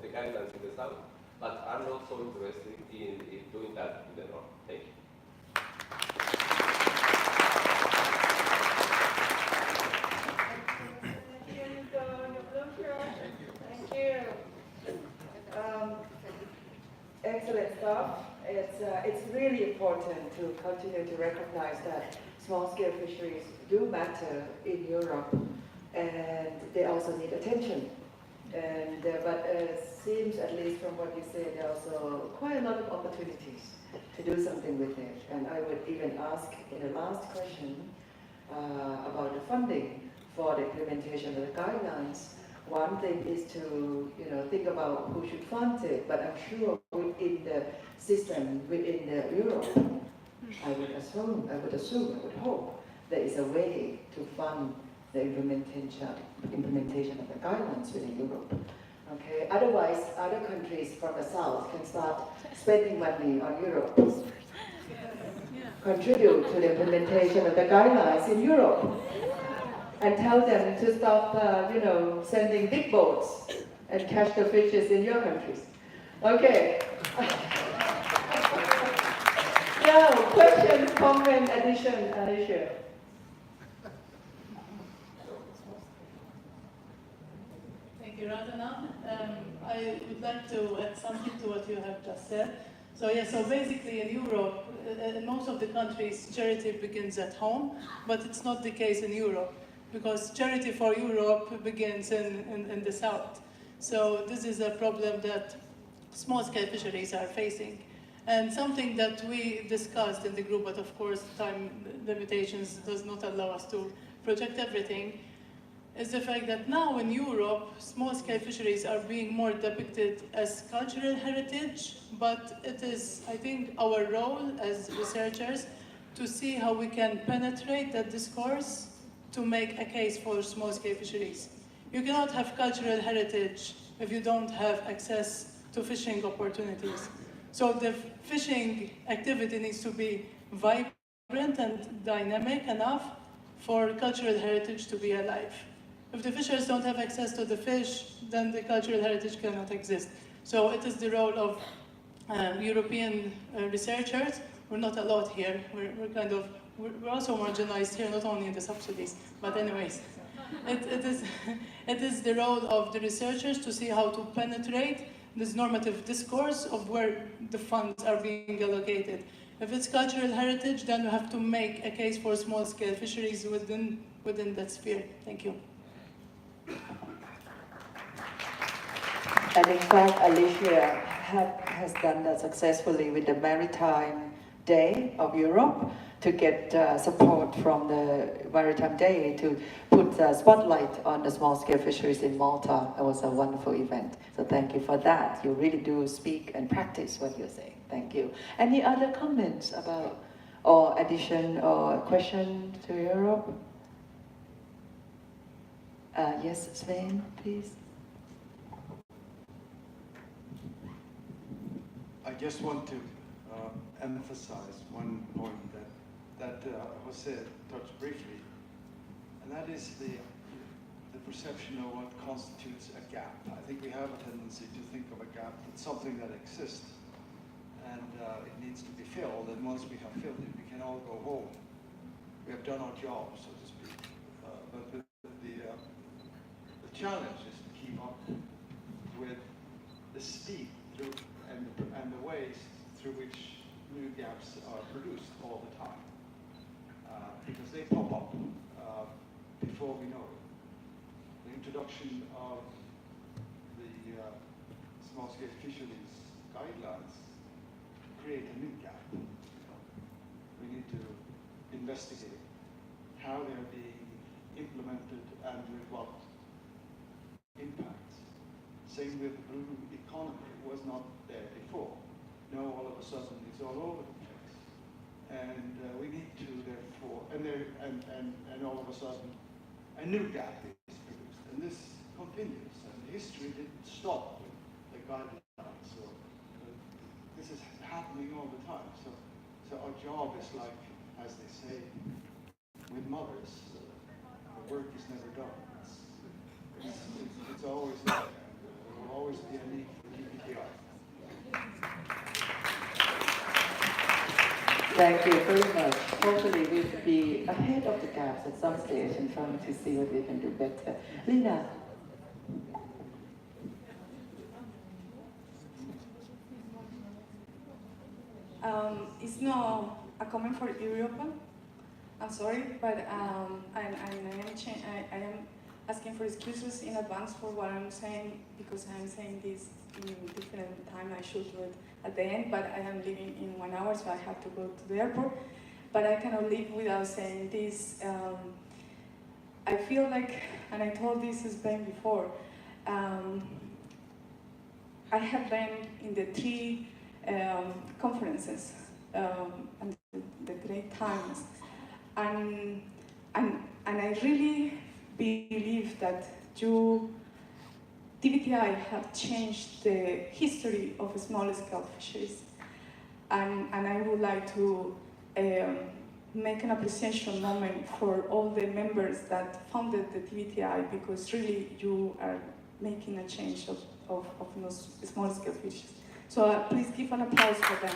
the guidelines in the South, but are not so interested in doing that in the North. Thank you. Thank you. Excellent stuff. It's really important to continue to recognize that small-scale fisheries do matter in Europe, and they also need attention. And but it seems, at least from what you said, there are also quite a lot of opportunities to do something with it. And I would even ask in the last question about the funding for the implementation of the guidelines. One thing is to think about who should fund it, but I'm sure within the system, within the Europe, I would hope there is a way to fund the implementation of the guidelines within Europe. Okay. Otherwise, other countries from the south can start spending money on Europe. contribute to the implementation of the guidelines in Europe and tell them to stop, sending big boats and catch the fishes in your countries. Okay. Now, questions, comment, addition, Alicia. Thank you, Radhana. I would like to add something to what you have just said. So basically in Europe, in most of the countries, charity begins at home, but it's not the case in Europe, because charity for Europe begins in the south. So this is a problem that small-scale fisheries are facing. And something that we discussed in the group, but of course time limitations does not allow us to project everything, is the fact that now in Europe, small-scale fisheries are being more depicted as cultural heritage, but it is, I think, our role as researchers to see how we can penetrate that discourse to make a case for small-scale fisheries. You cannot have cultural heritage if you don't have access to fishing opportunities. So the fishing activity needs to be vibrant and dynamic enough for cultural heritage to be alive. If the fishers don't have access to the fish, then the cultural heritage cannot exist. So it is the role of European researchers. We're not a lot here. We're also marginalized here, not only in the subsidies, but anyways. It is the role of the researchers to see how to penetrate this normative discourse of where the funds are being allocated. If it's cultural heritage, then we have to make a case for small-scale fisheries within that sphere. Thank you. And in fact, Alicia has done that successfully with the Maritime Day of Europe to get support from the Maritime Day to put the spotlight on the small-scale fisheries in Malta. It was a wonderful event. So thank you for that. You really do speak and practice what you're saying. Thank you. Any other comments about, or addition or question to Europe? Yes, Sven, please. I just want to emphasize one point that Jose touched briefly, and that is the perception of what constitutes a gap. I think we have a tendency to think of a gap as something that exists, and it needs to be filled, and once we have filled it, we can all go home. We have done our job, so to speak. But the challenge is to keep up with the speed through and the ways through which new gaps are produced all the time, because they pop up before we know it. The introduction of the small-scale fisheries guidelines create a new gap. We need to investigate how they're being implemented and with what impacts. Same with the blue economy. It was not there before. Now all of a sudden it's all over the place, and we need to therefore, and all of a sudden a new gap is produced, and this continues. And history didn't stop with the guidelines, so this is happening all the time. So our job is like, as they say, with mothers, the work is never done. It's always there. There will always be a need for TPTI. Thank you very much. Hopefully we'll be ahead of the gaps at some stage and trying to see what we can do better. Lina. It's not a comment for Europe. I'm sorry, but I am asking for excuses in advance for what I'm saying, because I'm saying this in different time. I should do it at the end, but I am leaving in 1 hour, so I have to go to the airport. But I cannot leave without saying this. I feel like, and I told this to Spain before, I have been in the 3 conferences and the great times, and I really believe that TBTI have changed the history of small-scale fisheries, and I would like to make an appreciation moment for all the members that founded the TBTI, because really you are making a change of small scale fishes. So please give an applause for them.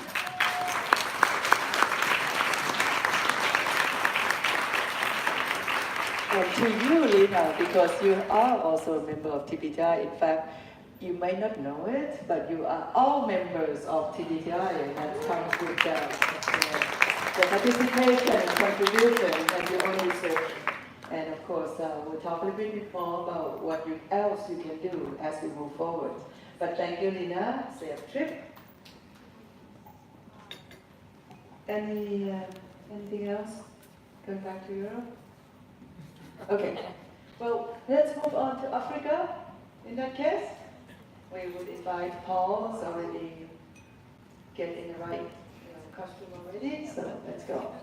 And to you, Lina, because you are also a member of TBTI. In fact, you may not know it, but you are all members of TBTI, and that comes with the participation and contribution that you already said. And of course, we'll talk a little bit more about what else you can do as we move forward. But thank you, Lina. Safe trip. Anything else? Going back to Europe? Okay. Well, let's move on to Africa. In that case, we would invite Paul, who's already getting the right costume already. So let's go.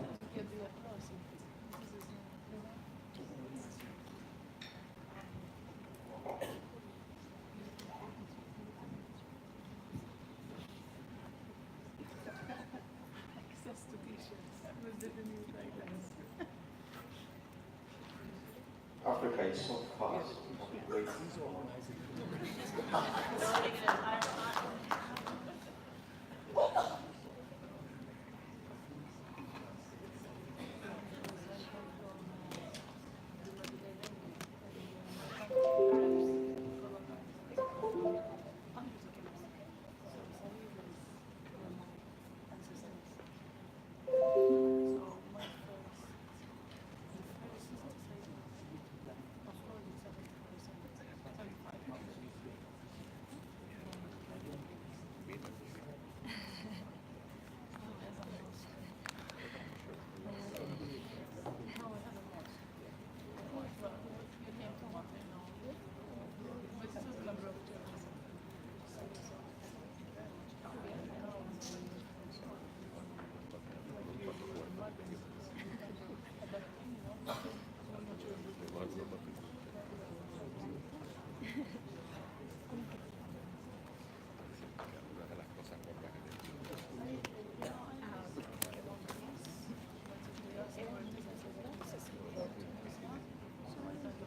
Africa is so fast. Wait.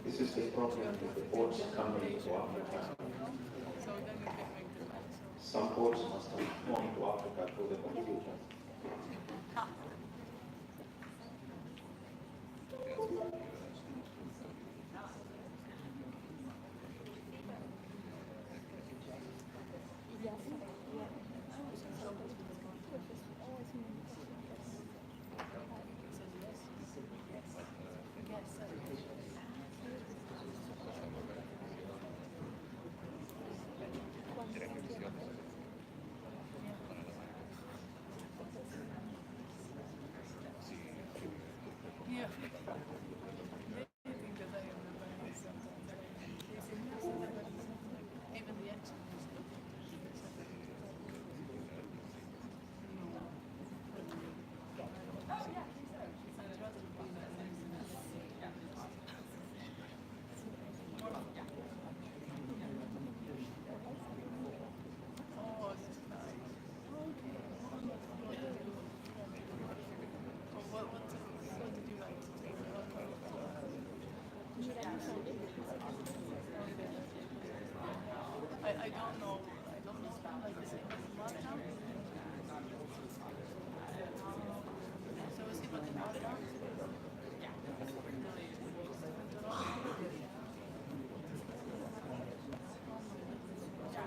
This is the problem with the ports coming to Africa. Some ports must have gone to Africa through the confusion. I don't know. Like this is last time. So is it what the last time?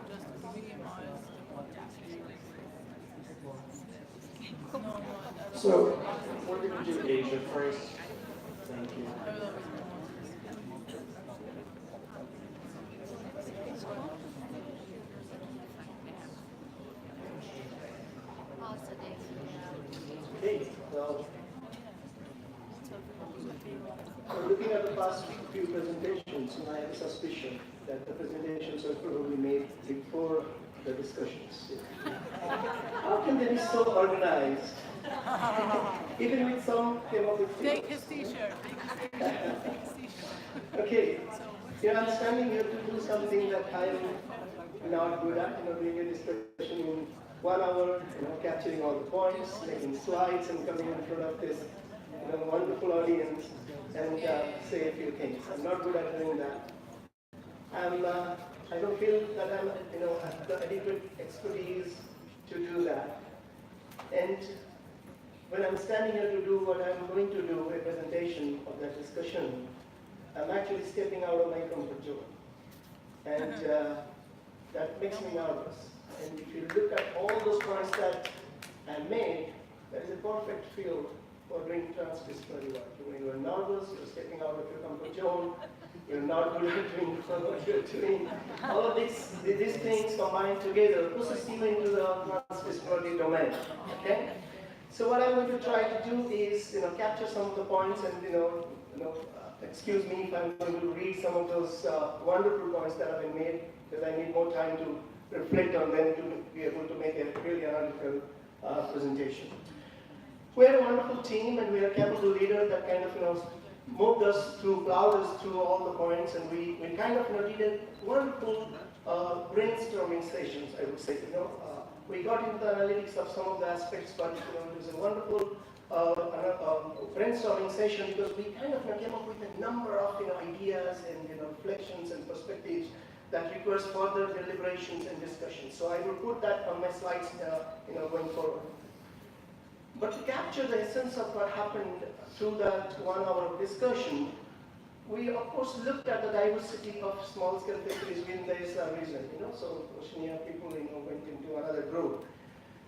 Just 3 miles. So we're going to do Asia first. Thank you. Okay, well, looking at the past few presentations, I have a suspicion that the presentations were probably made before the discussions. How can they be so organized? Even with some came up with take his t-shirt. Okay, you're understanding you have to do something that I'm not good at, being a discussion in 1 hour, capturing all the points, making slides, and coming in front of this, wonderful audience and say a few things. I'm not good at doing that. I don't feel that I'm, have the adequate expertise to do that. And when I'm standing here to do what I'm going to do, a presentation of that discussion, I'm actually stepping out of my comfort zone. And that makes me nervous. And if you look at all those points that I made, that is a perfect field for doing transdisciplinary work. When you are nervous, you're stepping out of your comfort zone, you're not good at doing what you're doing. All of these things combined together pushes you into the transdisciplinary domain. Okay? So what I'm going to try to do is, capture some of the points and, excuse me if I'm going to read some of those wonderful points that have been made, because I need more time to reflect on them to be able to make a really analytical presentation. We had a wonderful team, and we had a capable leader that kind of, moved us through, plowed us through all the points, and we kind of, did a wonderful brainstorming sessions, I would say. We got into the analytics of some of the aspects, but it was a wonderful brainstorming session because we kind of came up with a number of ideas and reflections and perspectives that requires further deliberations and discussions. So I will put that on my slides, going forward. But to capture the essence of what happened through that 1 hour of discussion, we of course looked at the diversity of small-scale fisheries within the Isla region. So Oceania people, went into another group.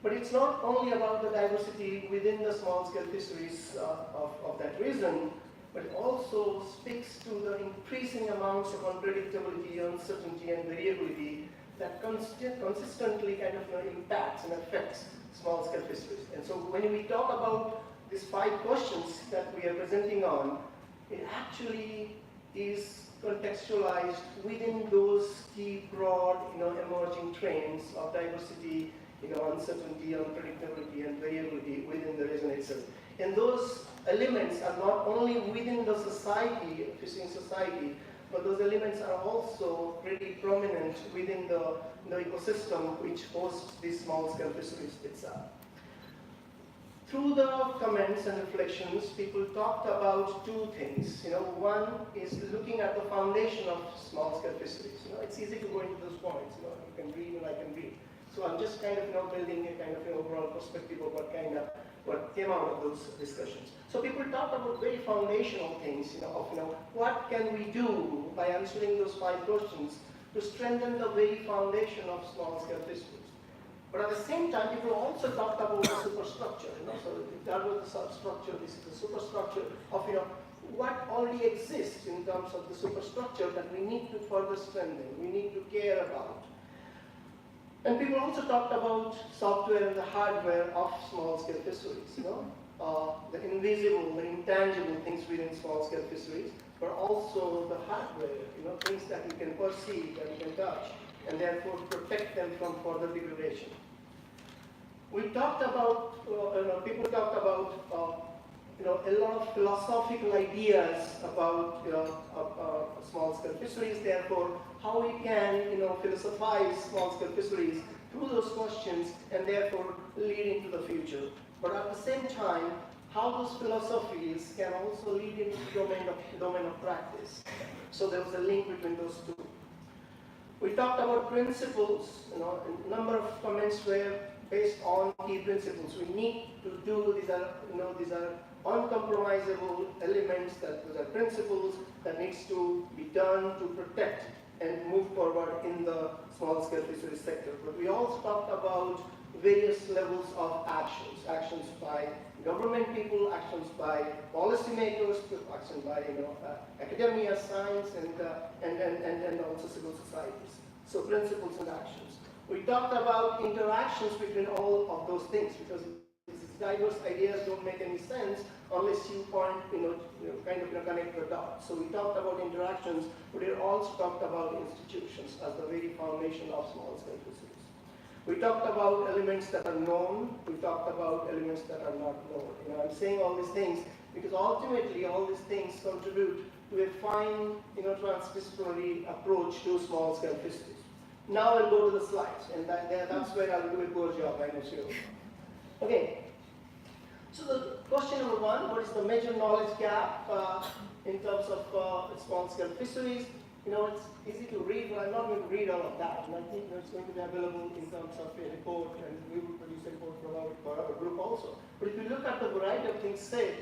But it's not only about the diversity within the small-scale fisheries of that region, but it also speaks to the increasing amounts of unpredictability, uncertainty, and variability that consistently kind of impacts and affects small-scale fisheries. And so when we talk about these 5 questions that we are presenting on, it actually is contextualized within those key broad, emerging trends of diversity, uncertainty, unpredictability, and variability within the region itself. And those elements are not only within the society, fishing society, but those elements are also pretty prominent within the ecosystem which hosts these small-scale fisheries itself. Through the comments and reflections, people talked about 2 things. One is looking at the foundation of small-scale fisheries. It's easy to go into those points. You can read and I can read. So I'm just kind of building a kind of overall perspective of what came out of those discussions. So people talked about very foundational things, what can we do by answering those 5 questions to strengthen the very foundation of small-scale fisheries. But at the same time, people also talked about the superstructure. So that was the substructure. This is the superstructure of what already exists in terms of the superstructure that we need to further strengthen. We need to care about. And people also talked about software and the hardware of small-scale fisheries. The invisible, the intangible things within small-scale fisheries, but also the hardware. Things that you can perceive, that you can touch, and therefore protect them from further degradation. We talked about, people talked about, a lot of philosophical ideas about small-scale fisheries, therefore how we can, philosophize small-scale fisheries through those questions and therefore lead into the future. But at the same time, how those philosophies can also lead into the domain of practice. So there was a link between those 2. We talked about principles, a number of comments were based on key principles. We need to do, these are uncompromisable elements, those are principles that needs to be done to protect and move forward in the small-scale fisheries sector. But we also talked about various levels of actions by government people, actions by policymakers, actions by academia, science, and also civil societies. So principles and actions. We talked about interactions between all of those things because these diverse ideas don't make any sense unless you point, connect the dots. So we talked about interactions, but we also talked about institutions as the very foundation of small-scale fisheries. We talked about elements that are known. We talked about elements that are not known. I'm saying all these things because ultimately all these things contribute to a fine, transdisciplinary approach to small-scale fisheries. Now I'll go to the slides, and that's where I'll do a poor job, I know sure. Okay. So the question number one, what is the major knowledge gap in terms of small-scale fisheries? You know, it's easy to read, but I'm not going to read all of that. And I think it's going to be available in terms of a report, and we will produce a report for our group also. But if you look at the variety of things said,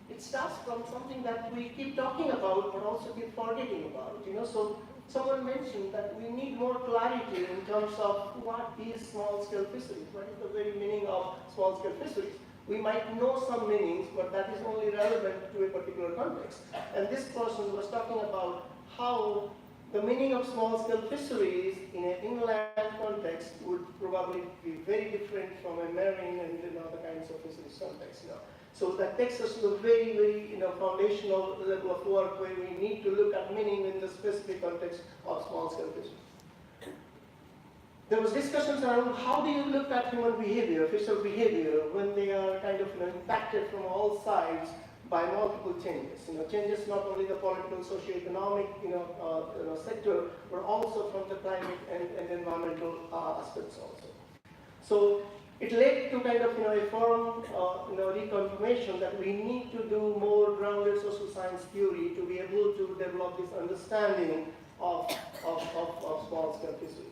it starts from something that we keep talking about, but also keep forgetting about. You know, so someone mentioned that we need more clarity in terms of what is small-scale fisheries. What is the very meaning of small-scale fisheries? We might know some meanings, but that is only relevant to a particular context. And this person was talking about how the meaning of small-scale fisheries in an inland context would probably be very different from a marine and other kinds of fisheries context. You know. So that takes us to the very, very foundational level of work where we need to look at meaning in the specific context of small-scale fisheries. There was discussions around how do you look at human behavior, fisher behavior, when they are kind of impacted from all sides by multiple changes. You know, changes not only the political, socio-economic, sector, but also from the climate and environmental aspects also. So it led to kind of a firm reconfirmation that we need to do more grounded social science theory to be able to develop this understanding of small-scale fisheries.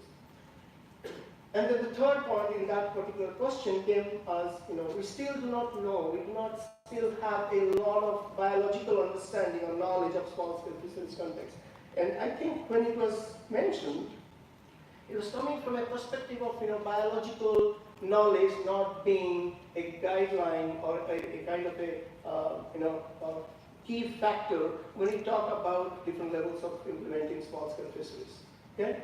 And then the third point in that particular question came as, we still do not know, we do not still have a lot of biological understanding or knowledge of small-scale fisheries context. And I think when it was mentioned, it was coming from a perspective of biological knowledge not being a guideline or a kind of a key factor when we talk about different levels of implementing small-scale fisheries. Okay?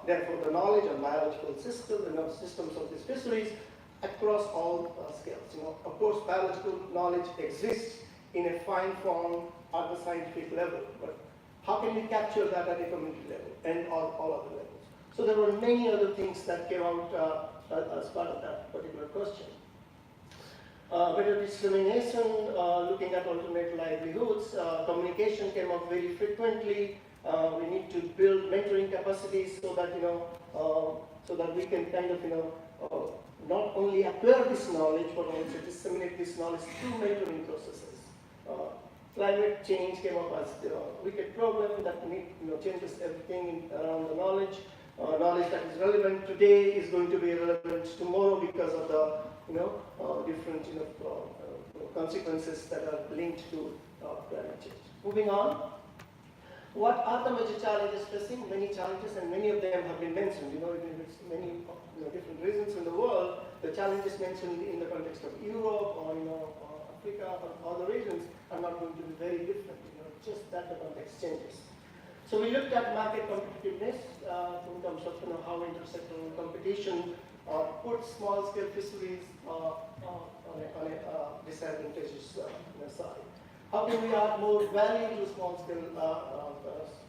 Therefore, the knowledge of biological systems and systems of these fisheries across all scales. Of course, biological knowledge exists in a fine form at the scientific level, but how can we capture that at a community level and all other levels? So there were many other things that came out as part of that particular question. Better discrimination, looking at alternate livelihoods, communication came up very frequently. We need to build mentoring capacities so that we can kind of not only acquire this knowledge but also disseminate this knowledge through mentoring processes. Climate change came up as a wicked problem that changes everything around the knowledge. Knowledge that is relevant today is going to be relevant tomorrow because of the different consequences that are linked to climate change. Moving on. What are the major challenges facing? Many challenges, and many of them have been mentioned. There's many different reasons in the world. The challenges mentioned in the context of Europe or Africa or other regions are not going to be very different. Just that the context changes. So we looked at market competitiveness in terms of how intersectoral competition puts small-scale fisheries on a disadvantageous side. How can we add more value to small-scale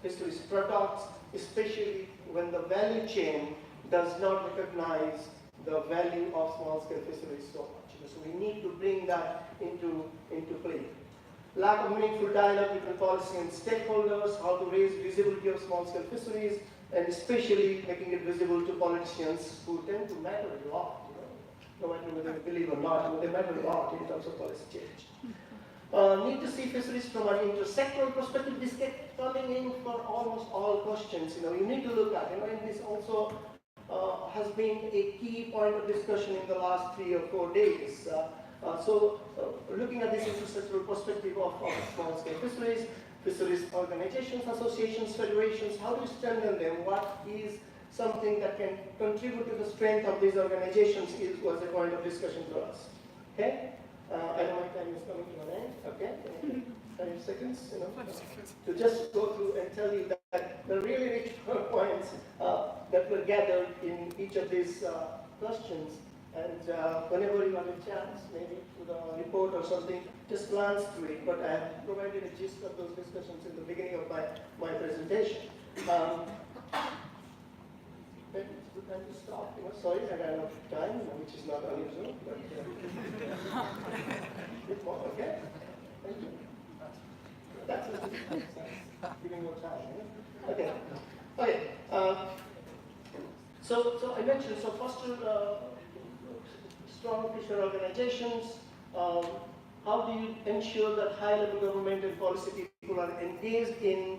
fisheries products, especially when the value chain does not recognize the value of small-scale fisheries so much? So we need to bring that into play. Lack of meaningful dialogue between policy and stakeholders, how to raise visibility of small-scale fisheries, and especially making it visible to politicians who tend to matter a lot. No matter whether they believe or not, they matter a lot in terms of policy change. Need to see fisheries from an intersectoral perspective. This gets coming in for almost all questions. You need to look at. And this also has been a key point of discussion in the last 3 or 4 days. Looking at this intersectoral perspective of small-scale fisheries, fisheries organizations, associations, federations, how do you strengthen them? What is something that can contribute to the strength of these organizations was a point of discussion for us. Okay? I know my time is coming to an end. Okay? 5 seconds. To just go through and tell you that the really rich points that were gathered in each of these questions. And whenever you have a chance, maybe to the report or something, just glance through it. But I have provided a gist of those discussions in the beginning of my presentation. It's a good time to stop. Sorry, I ran out of time, which is not unusual. But, okay? Thank you. That's it. Giving more time. Okay. Okay. So I mentioned, so foster strong fisher organizations. How do you ensure that high-level government and policy people are engaged in,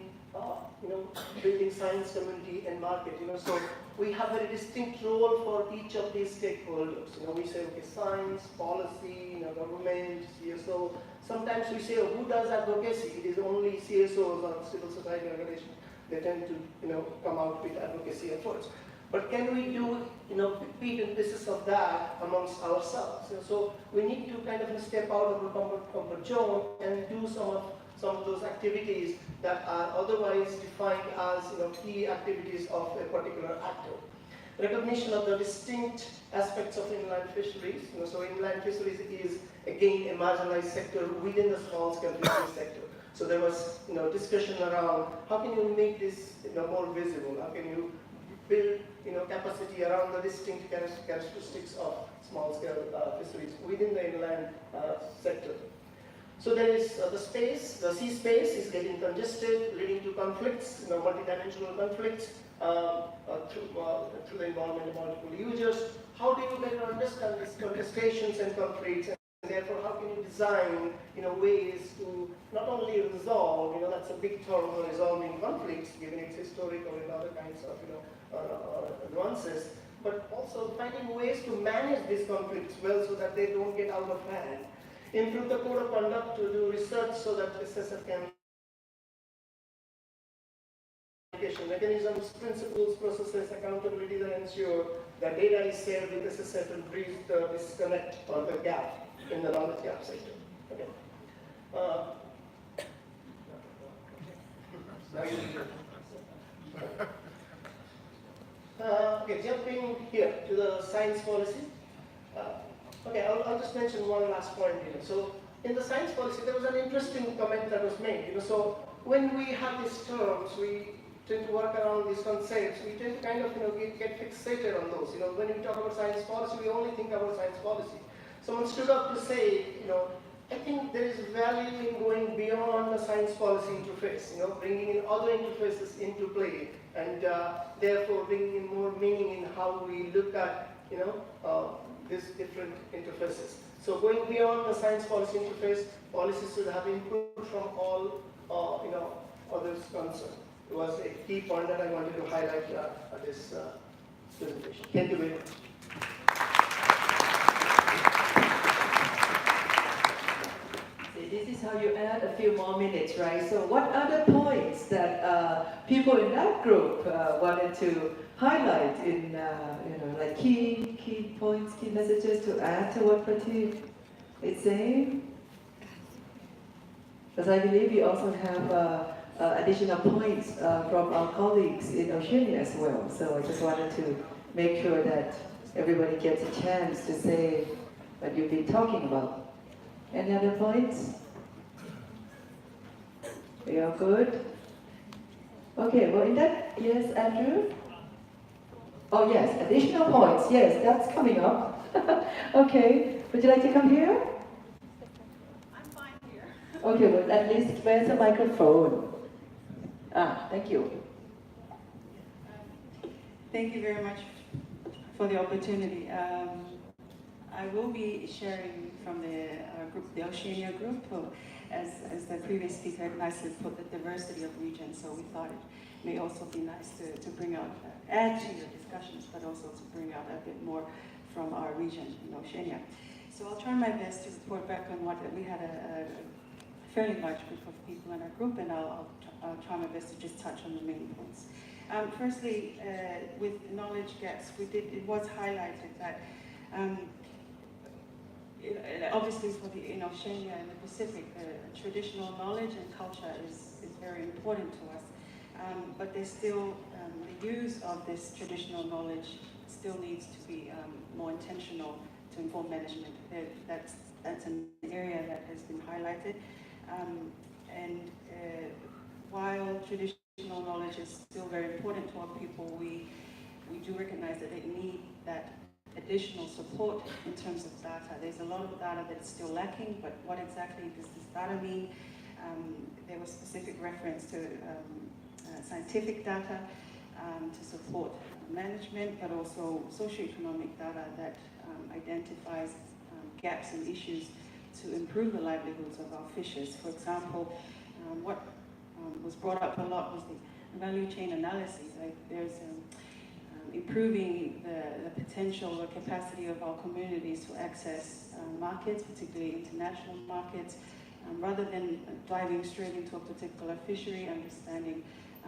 building science community and market? So we have a very distinct role for each of these stakeholders. We say, okay, science, policy, government, CSO. Sometimes we say, oh, who does advocacy? It is only CSOs or civil society organizations. They tend to, come out with advocacy efforts. But can we do, bit and pieces of that amongst ourselves? So we need to kind of step out of our comfort zone and do some of those activities that are otherwise defined as, key activities of a particular actor. Recognition of the distinct aspects of inland fisheries. So inland fisheries is again a marginalized sector within the small-scale fisheries sector. So there was, discussion around how can you make this, more visible? How can you build, capacity around the distinct characteristics of small-scale fisheries within the inland sector? So there is the space, the sea space is getting congested, leading to conflicts, multidimensional conflicts through the involvement of multiple users. How do you better understand these contestations and conflicts? And therefore, how can you design, ways to not only resolve, that's a big term, resolving conflicts, given its historical and other kinds of, nuances, but also finding ways to manage these conflicts well so that they don't get out of hand. Improve the code of conduct to do research so that SSF can mechanisms, principles, processes, accountability that ensure that data is shared with SSF and bridge the disconnect or the gap in the knowledge gap sector. Okay. Okay, jumping here to the science policy. Okay, I'll just mention one last point here. So in the science policy, there was an interesting comment that was made. So when we have these terms, we tend to work around these concepts. We tend to kind of get fixated on those. When we talk about science policy, we only think about science policy. Someone stood up to say, I think there is value in going beyond the science policy interface. Bringing in other interfaces into play, and therefore bringing in more meaning in how we look at, these different interfaces. So going beyond the science policy interface, policies should have input from all, others concerned. It was a key point that I wanted to highlight at this presentation. Thank you very much. This is how you add a few more minutes, right? So what other points that people in that group wanted to highlight in, like key points, key messages to add to what Pratik is saying? Because I believe we also have additional points from our colleagues in Oceania as well. So I just wanted to make sure that everybody gets a chance to say what you've been talking about. Any other points? Are you all good? Okay, well in that, yes, Andrew? Oh yes, additional points, yes, that's coming up. Okay, would you like to come here? I'm fine here. Okay, well at least where's the microphone? Thank you. Thank you very much for the opportunity. I will be sharing from the group, the Oceania group, as the previous speaker nicely put, the diversity of regions. So we thought it may also be nice to bring out, add to your discussions, but also to bring out a bit more from our region in Oceania. So I'll try my best to report back on what we had a fairly large group of people in our group, and I'll try my best to just touch on the main points. Firstly, with knowledge gaps, it was highlighted that obviously in Oceania and the Pacific, traditional knowledge and culture is very important to us. But there's still, the use of this traditional knowledge still needs to be more intentional to inform management. That's an area that has been highlighted. While traditional knowledge is still very important to our people, we do recognize that they need that additional support in terms of data. There's a lot of data that's still lacking, but what exactly does this data mean? There was specific reference to scientific data, to support management, but also socioeconomic data that identifies gaps and issues to improve the livelihoods of our fishers. For example, what was brought up a lot was the value chain analysis. Like there's improving the potential or capacity of our communities to access markets, particularly international markets, rather than diving straight into a particular fishery, understanding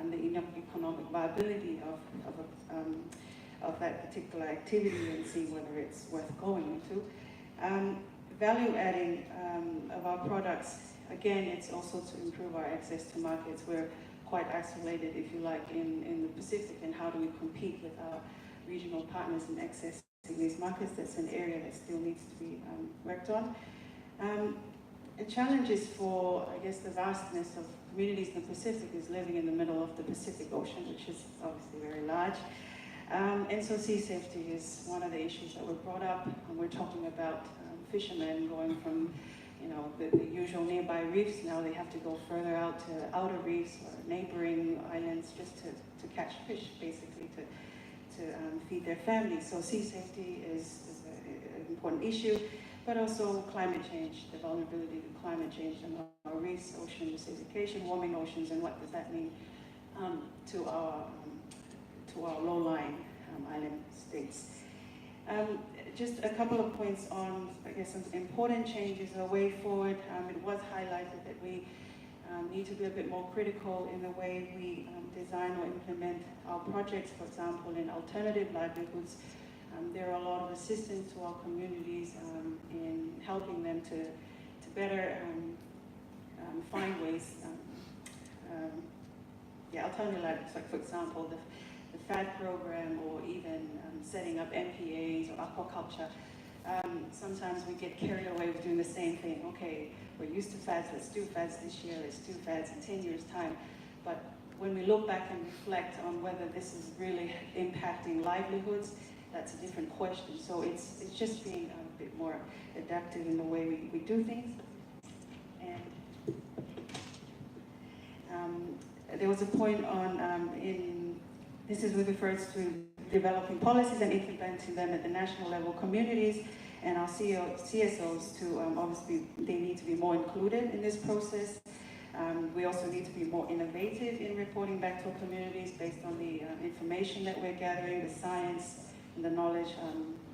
the economic viability of that particular activity and see whether it's worth going into. Value adding of our products, again, it's also to improve our access to markets. We're quite isolated, if you like, in the Pacific, and how do we compete with our regional partners in accessing these markets? That's an area that still needs to be worked on. A challenge is for, I guess, the vastness of communities in the Pacific is living in the middle of the Pacific Ocean, which is obviously very large. And so sea safety is one of the issues that were brought up. And we're talking about fishermen going from, you know, the usual nearby reefs. Now they have to go further out to outer reefs or neighboring islands just to catch fish, basically, to feed their families. So sea safety is an important issue, but also climate change, the vulnerability to climate change and our reefs, ocean acidification, warming oceans, and what does that mean to our low-lying island states. Just a couple of points on, I guess, some important changes, a way forward. It was highlighted that we need to be a bit more critical in the way we design or implement our projects. For example, in alternative livelihoods, there are a lot of assistance to our communities in helping them to better find ways, alternative livelihoods, like for example, the FAD program, or even setting up MPAs or aquaculture. Sometimes we get carried away with doing the same thing. Okay, we're used to FADs, let's do FADs this year, let's do FADs in 10 years' time. But when we look back and reflect on whether this is really impacting livelihoods, that's a different question. So it's just being a bit more adaptive in the way we do things. And there was a point on, this is with regards to developing policies and implementing them at the national level communities, and our CSOs to, obviously, they need to be more included in this process. We also need to be more innovative in reporting back to our communities based on the information that we're gathering, the science, and the knowledge,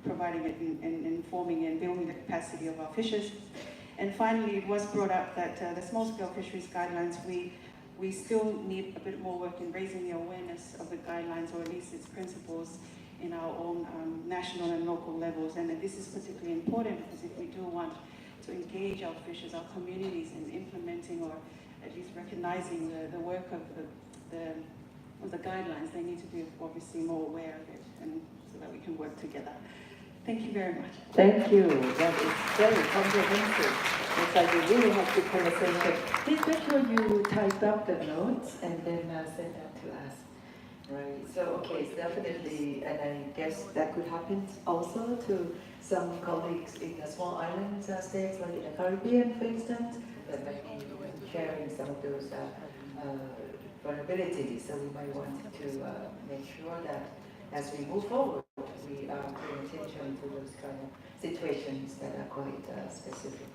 providing it and informing and building the capacity of our fishers. And finally, it was brought up that the small-scale fisheries guidelines, we still need a bit more work in raising the awareness of the guidelines, or at least its principles, in our own national and local levels. And this is particularly important because if we do want to engage our fishers, our communities, in implementing or at least recognizing the work of the guidelines, they need to be obviously more aware of it, and so that we can work together. Thank you very much. Thank you. That is very comprehensive. It's like we really have good conversation. Please make sure you type up the notes and then send that to us. Right. So, okay, it's definitely, and I guess that could happen also to some colleagues in the small island states, like in the Caribbean, for instance, that might be sharing some of those vulnerabilities. So we might want to make sure that as we move forward, we are paying attention to those kind of situations that are quite specific.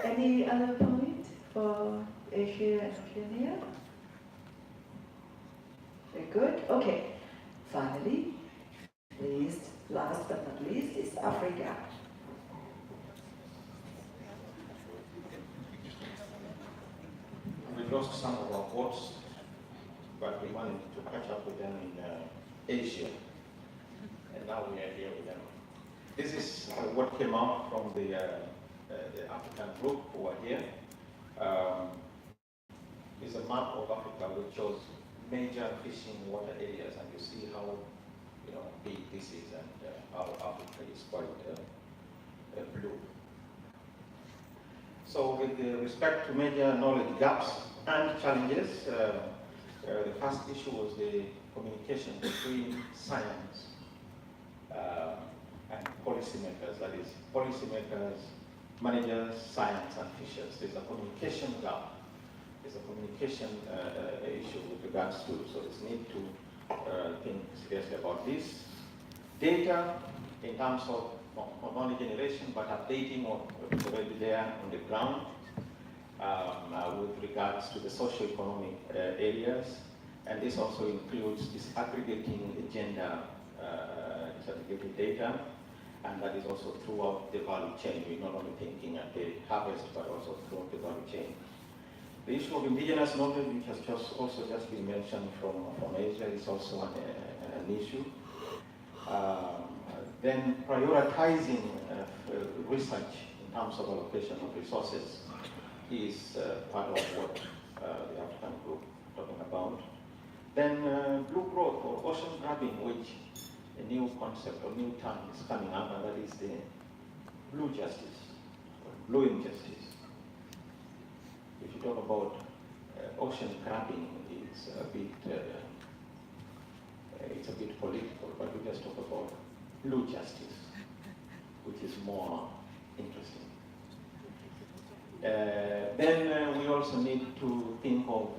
Any other point for Asia and Oceania? Very good. Okay. Finally, last but not least, is Africa. We lost some of our boats, but we managed to catch up with them in Asia, and now we are here with them. This is what came out from the African group who are here. It's a map of Africa which shows major fishing water areas, and you see how big this is, and how Africa is quite blue. So with respect to major knowledge gaps and challenges, the first issue was the communication between science and policymakers, that is, policymakers, managers, science, and fishers. There's a communication gap. There's a communication issue with regards to. So it's need to think seriously about this. Data in terms of not only generation but updating what is already there on the ground with regards to the socio-economic areas. And this also includes disaggregating gender disaggregated data, and that is also throughout the value chain. We're not only thinking at the harvest, but also throughout the value chain. The issue of indigenous knowledge, which has also just been mentioned from Asia, is also an issue. Then prioritizing research in terms of allocation of resources is part of what the African group is talking about. Then blue growth or ocean grabbing, which a new concept or new term is coming up, and that is the blue justice, or blue injustice. If you talk about ocean grabbing, it's a bit political, but we just talk about blue justice, which is more interesting. Then we also need to think of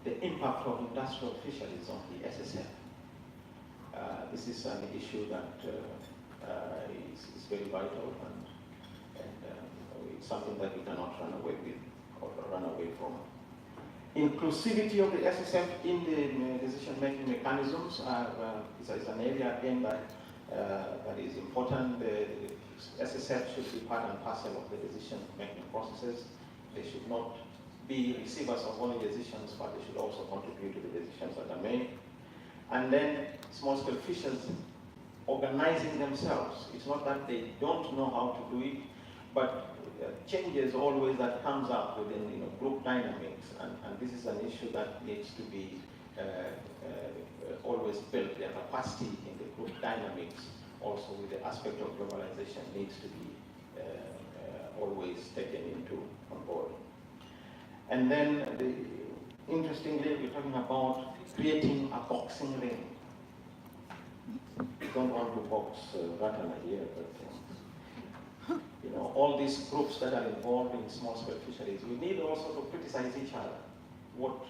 the impact of industrial fisheries on the SSF. This is an issue that is very vital, and it's something that we cannot run away with or run away from. Inclusivity of the SSF in the decision-making mechanisms is an area again that is important. The SSF should be part and parcel of the decision-making processes. They should not be receivers of only decisions, but they should also contribute to the decisions that are made. And then small-scale fishers organizing themselves. It's not that they don't know how to do it, but changes always that comes up within group dynamics, and this is an issue that needs to be always built. The capacity in the group dynamics, also with the aspect of globalization, needs to be always taken on board. And then, interestingly, we're talking about creating a boxing ring. We don't want to box Ratana here, but all these groups that are involved in small-scale fisheries, we need also to criticize each other. What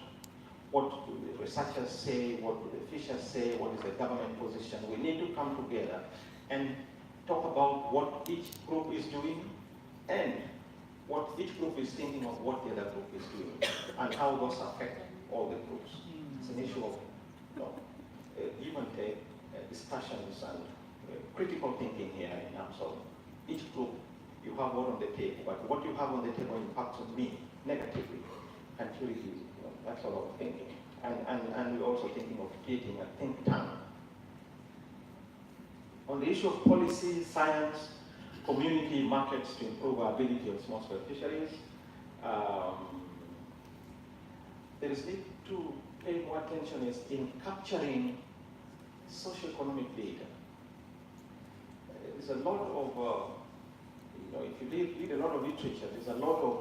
do the researchers say? What do the fishers say? What is the government position? We need to come together and talk about what each group is doing and what each group is thinking of what the other group is doing and how those affect all the groups. It's an issue of give and take discussions and critical thinking here in terms of each group. You have what on the table, but what you have on the table impacts on me negatively. And really, that's a lot of thinking. And we're also thinking of creating a think tank. On the issue of policy, science, community, markets to improve our ability of small-scale fisheries, there is need to pay more attention is in capturing socioeconomic data. There's a lot of if you read a lot of literature, there's a lot of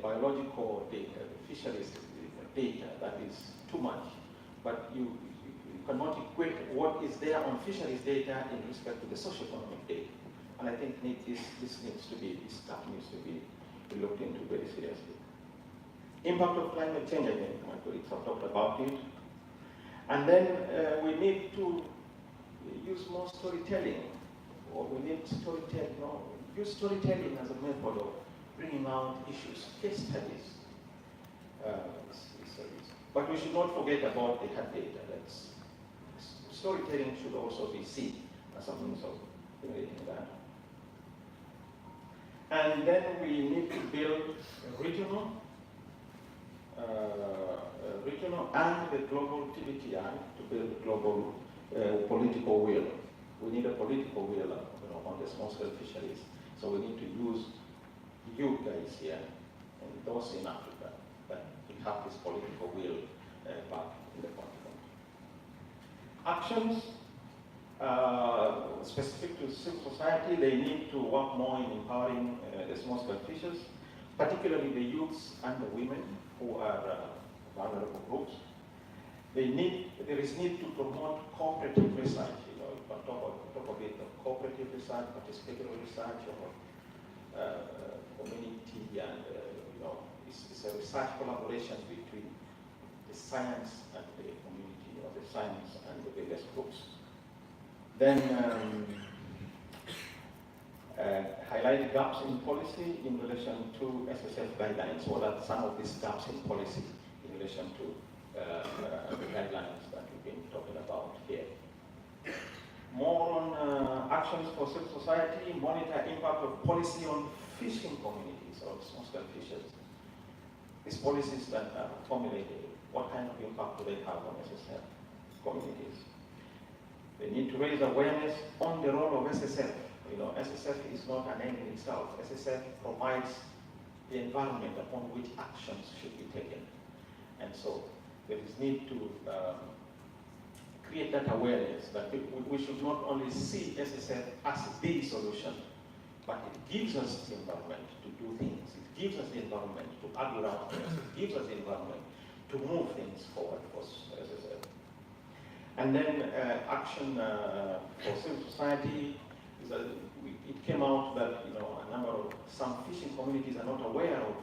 biological data, fisheries data that is too much. But you cannot equate what is there on fisheries data in respect to the socioeconomic data. And I think this stuff needs to be looked into very seriously. Impact of climate change, again, my colleagues have talked about it. And then we need to use more storytelling, or we need use storytelling as a method of bringing out issues, case studies. But we should not forget about the hard data. Storytelling should also be seen as a means of generating that. And then we need to build regional and the global TBTI to build global political will. We need a political will on the small-scale fisheries. So we need to use you guys here and those in Africa that we have this political will back in the continent. Actions specific to civil society, they need to work more in empowering the small-scale fishers, particularly the youths and the women who are vulnerable groups. There is need to promote cooperative research. Talk a bit of cooperative research, participatory research, or community, and it's a research collaboration between the science and the community, or the science and the various groups. Then highlight gaps in policy in relation to SSF guidelines. What are some of these gaps in policy in relation to the guidelines that we've been talking about here? More on actions for civil society, monitor impact of policy on fishing communities or small-scale fishers. These policies that are formulated, what kind of impact do they have on SSF communities? They need to raise awareness on the role of SSF. You know, SSF is not an end in itself. SSF provides the environment upon which actions should be taken. And so there is need to create that awareness that we should not only see SSF as the solution, but it gives us the environment to do things. It gives us the environment to argue out things. It gives us the environment to move things forward for SSF. And then action for civil society is that it came out that some fishing communities are not aware of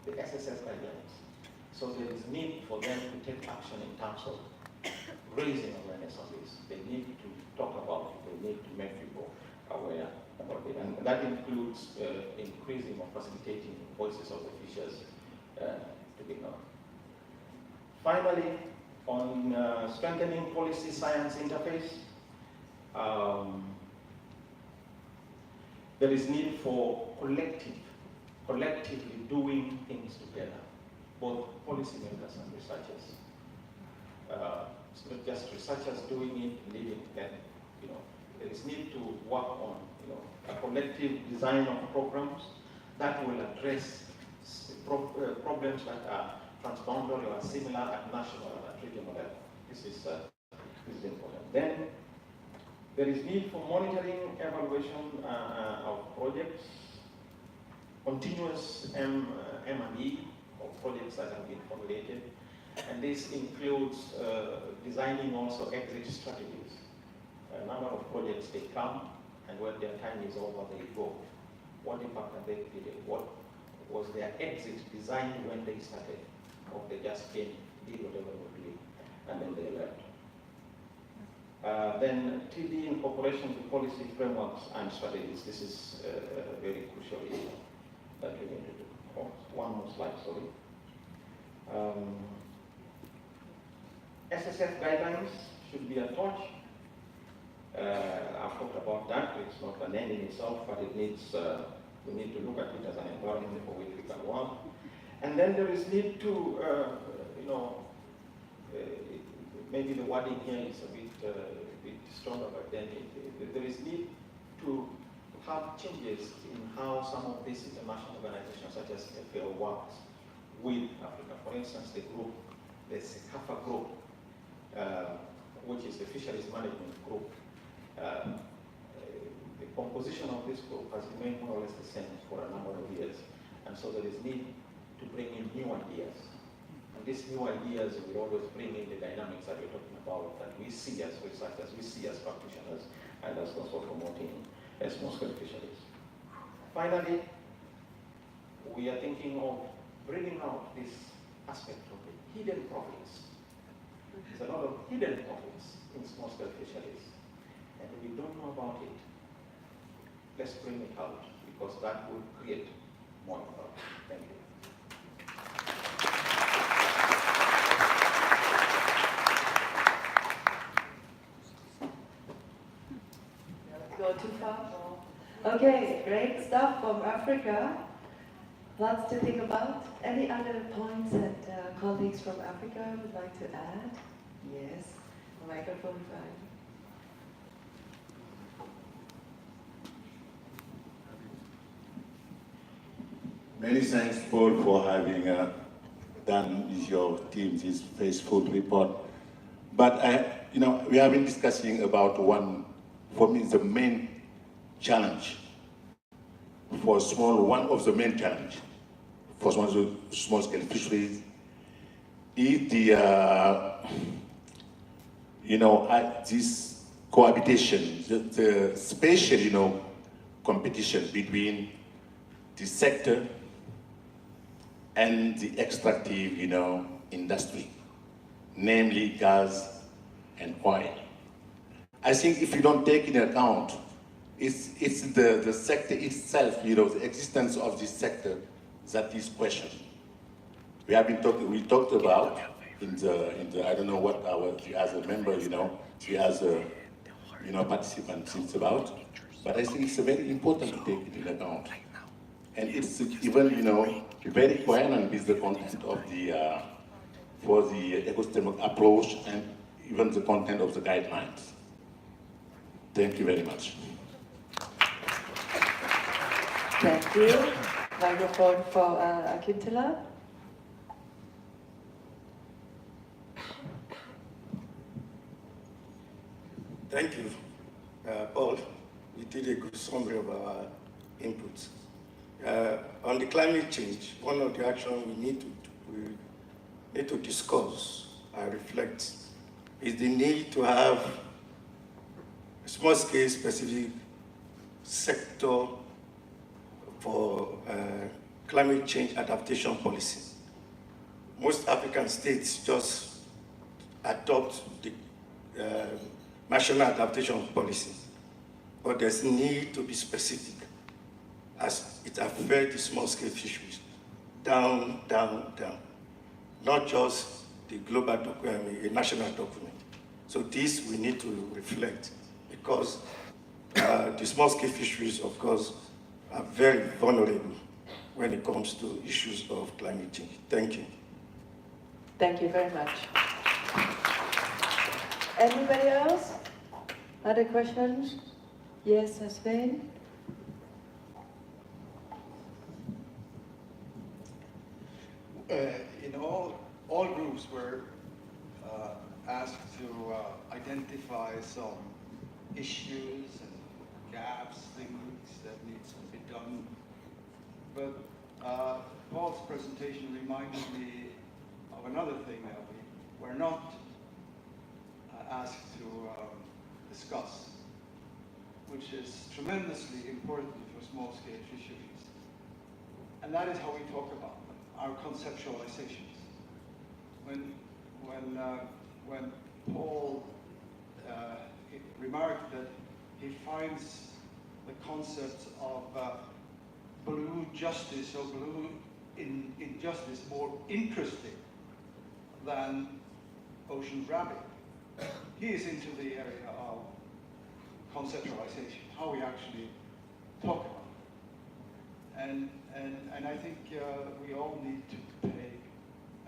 the SSF guidelines. So there is need for them to take action in terms of raising awareness on this. They need to talk about it. They need to make people aware about it. And that includes increasing or facilitating voices of the fishers to be known. Finally, on strengthening policy-science interface, there is need for collectively doing things together, both policymakers and researchers. It's not just researchers doing it, leading them. There is need to work on a collective design of programs that will address problems that are transboundary or similar at national and at regional level. This is important. Then there is need for monitoring, evaluation of projects, continuous M&E of projects that have been formulated, and this includes designing also exit strategies. A number of projects, they come, and when their time is over, they go. What impact have they created? What was their exit designed when they started? Or they just came, did whatever they were doing, and then they left. Then TD incorporation to policy frameworks and strategies. This is a very crucial issue that we need to do. Oh, one more slide, sorry. SSF guidelines should be a torch. I've talked about that. It's not an end in itself, but it needs, we need to look at it as an environment for which we can work. And then there is need to, maybe the wording here is a bit stronger, but then there is need to have changes in how some of these international organizations, such as FAO, works with Africa. For instance, the SECAFA group, which is the Fisheries Management Group. The composition of this group has remained more or less the same for a number of years, and so there is need to bring in new ideas. And these new ideas will always bring in the dynamics that we're talking about, that we see as researchers, we see as practitioners, and as also promoting small-scale fisheries. Finally, we are thinking of bringing out this aspect of the hidden profits. There's a lot of hidden profits in small-scale fisheries, and we don't know about it. Let's bring it out, because that will create more impact. Thank you. Go too far? Okay, great stuff from Africa. Lots to think about. Any other points that colleagues from Africa would like to add? Yes, microphone 5. Many thanks, Paul, for having done with your team this faithful report. But we have been discussing about one, for me, the main challenge for one of the main challenge for small-scale fisheries is this cohabitation, the spatial, competition between the sector and the extractive, industry. namely gas and oil. I think if you don't take into account, it's the sector itself, the existence of this sector that is questioned. We talked about in the I don't know what as a member, as a participant thinks about, but I think it's very important to take it into account. And it's even, very coherent with the content of the for the ecosystemic approach and even the content of the guidelines. Thank you very much. Thank you. Microphone for Akintala. Thank you, Paul. You did a good summary of our inputs. On the climate change, one of the actions we need to discuss and reflect is the need to have a small-scale specific sector for climate change adaptation policy. Most African states just adopt the national adaptation policy, but there's need to be specific as it affects the small-scale fisheries. Down, down, down. Not just the global document, a national document. So this we need to reflect because the small-scale fisheries, of course, are very vulnerable when it comes to issues of climate change. Thank you. Thank you very much. Anybody else? Other questions? Yes, Spain? All groups were asked to identify some issues and gaps, things that needs to be done. But Paul's presentation reminded me of another thing that we were not asked to discuss, which is tremendously important for small-scale fisheries. And that is how we talk about them, our conceptualizations. When Paul remarked that he finds the concept of blue justice or blue injustice more interesting than ocean grabbing, he is into the area of conceptualization, how we actually talk about it. And I think we all need to pay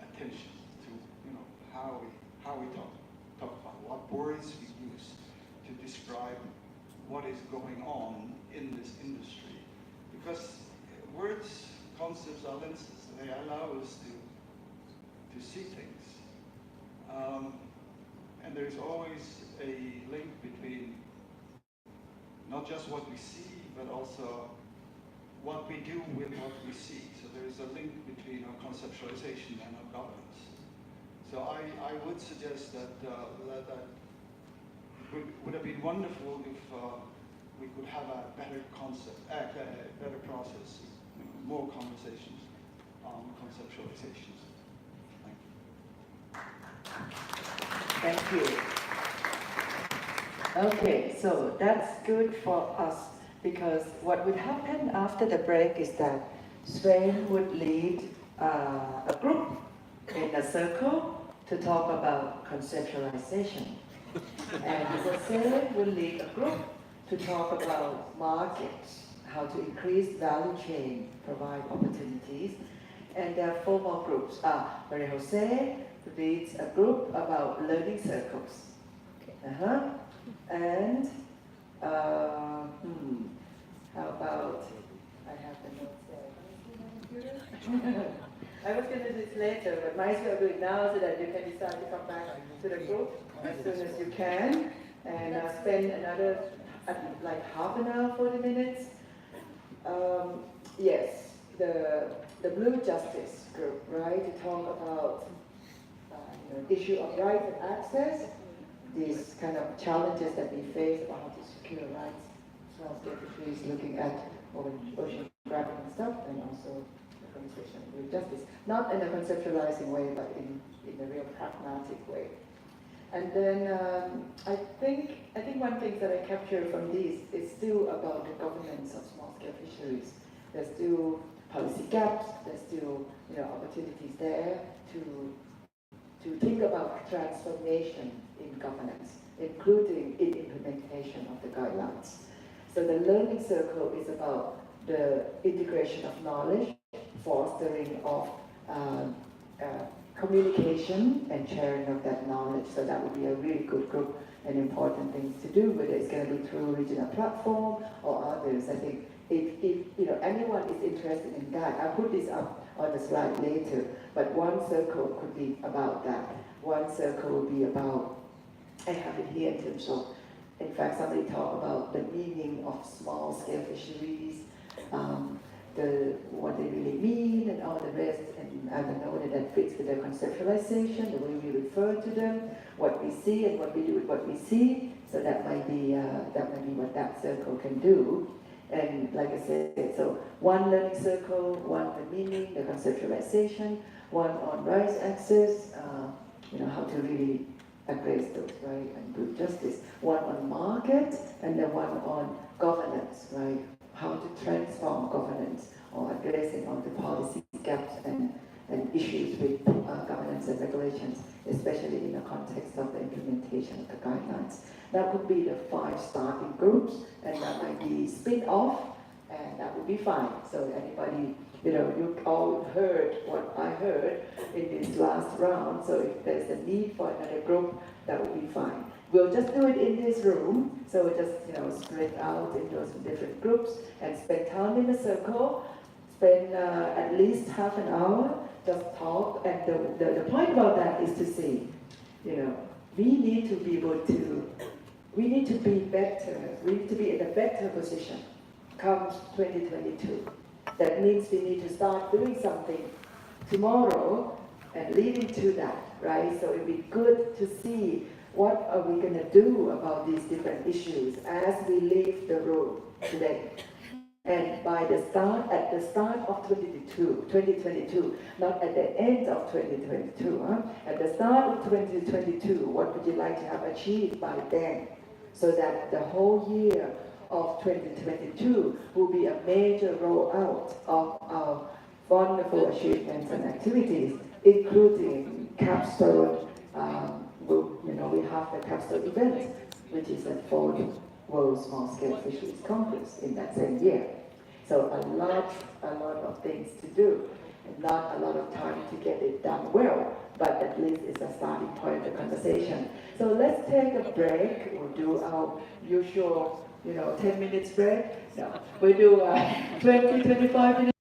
attention to how we talk about what words we use to describe what is going on in this industry. Because words, concepts are lenses. They allow us to see things. And there's always a link between not just what we see, but also what we do with what we see. So there is a link between our conceptualization and our governance. So I would suggest that that would have been wonderful if we could have a better concept, a better process, more conversations on conceptualizations. Thank you. Okay, so that's good for us because what would happen after the break is that Sven would lead a group in a circle to talk about conceptualization. And Jose will lead a group to talk about markets, how to increase value chain, provide opportunities. And there are 4 more groups. Maria Jose leads a group about learning circles. And how about, I have the notes there. I was going to do this later, but might as well do it now so that you can decide to come back to the group as soon as you can. And spend another, like half an hour, 40 minutes. Yes, the Blue Justice group, right, to talk about issue of rights and access, these kind of challenges that we face about how to secure rights. So I'll get the trees looking at ocean grabbing and stuff, and also conversation with justice. Not in a conceptualizing way, but in a real pragmatic way. And then I think one thing that I capture from these is still about the governance of small-scale fisheries. There's still policy gaps, there's still opportunities there to think about transformation in governance, including in implementation of the guidelines. So the learning circle is about the integration of knowledge, fostering of communication and sharing of that knowledge. So that would be a really good group and important things to do, whether it's going to be through regional platform or others. I think if anyone is interested in that, I'll put this up on the slide later, but one circle could be about that. One circle will be about, I have it here in terms of, in fact, somebody talked about the meaning of small-scale fisheries, what they really mean and all the rest, and I don't know whether that fits with the conceptualization, the way we refer to them, what we see and what we do with what we see. So that might be what that circle can do. And like I said, so one learning circle, one the meaning, the conceptualization, one on rights access, how to really address those, right, and do justice. One on market, and then one on governance, right? How to transform governance or addressing all the policy gaps and issues with governance and regulations, especially in the context of the implementation of the guidelines. That would be the 5 starting groups, and that might be spin-off, and that would be fine. So anybody, you all heard what I heard in this last round, so if there's a need for another group, that would be fine. We'll just do it in this room, so we'll just split out into those different groups and spend time in a circle, spend at least half an hour, just talk, and the point about that is to see, we need to be able to, we need to be better, we need to be in a better position comes 2022. That means we need to start doing something tomorrow and leading to that, right? So it'd be good to see what are we going to do about these different issues as we leave the room today. And by the start, at the start of 2022, not at the end of 2022, at the start of 2022, what would you like to have achieved by then? So that the whole year of 2022 will be a major rollout of our wonderful achievements and activities, including capstone. We have the capstone event, which is the 4th World Small Scale Fisheries Congress in that same year. So a lot of things to do, and not a lot of time to get it done well, but at least it's a starting point of the conversation. So let's take a break. We'll do our usual, 10 minutes break. No, we'll do 20, 25 minutes.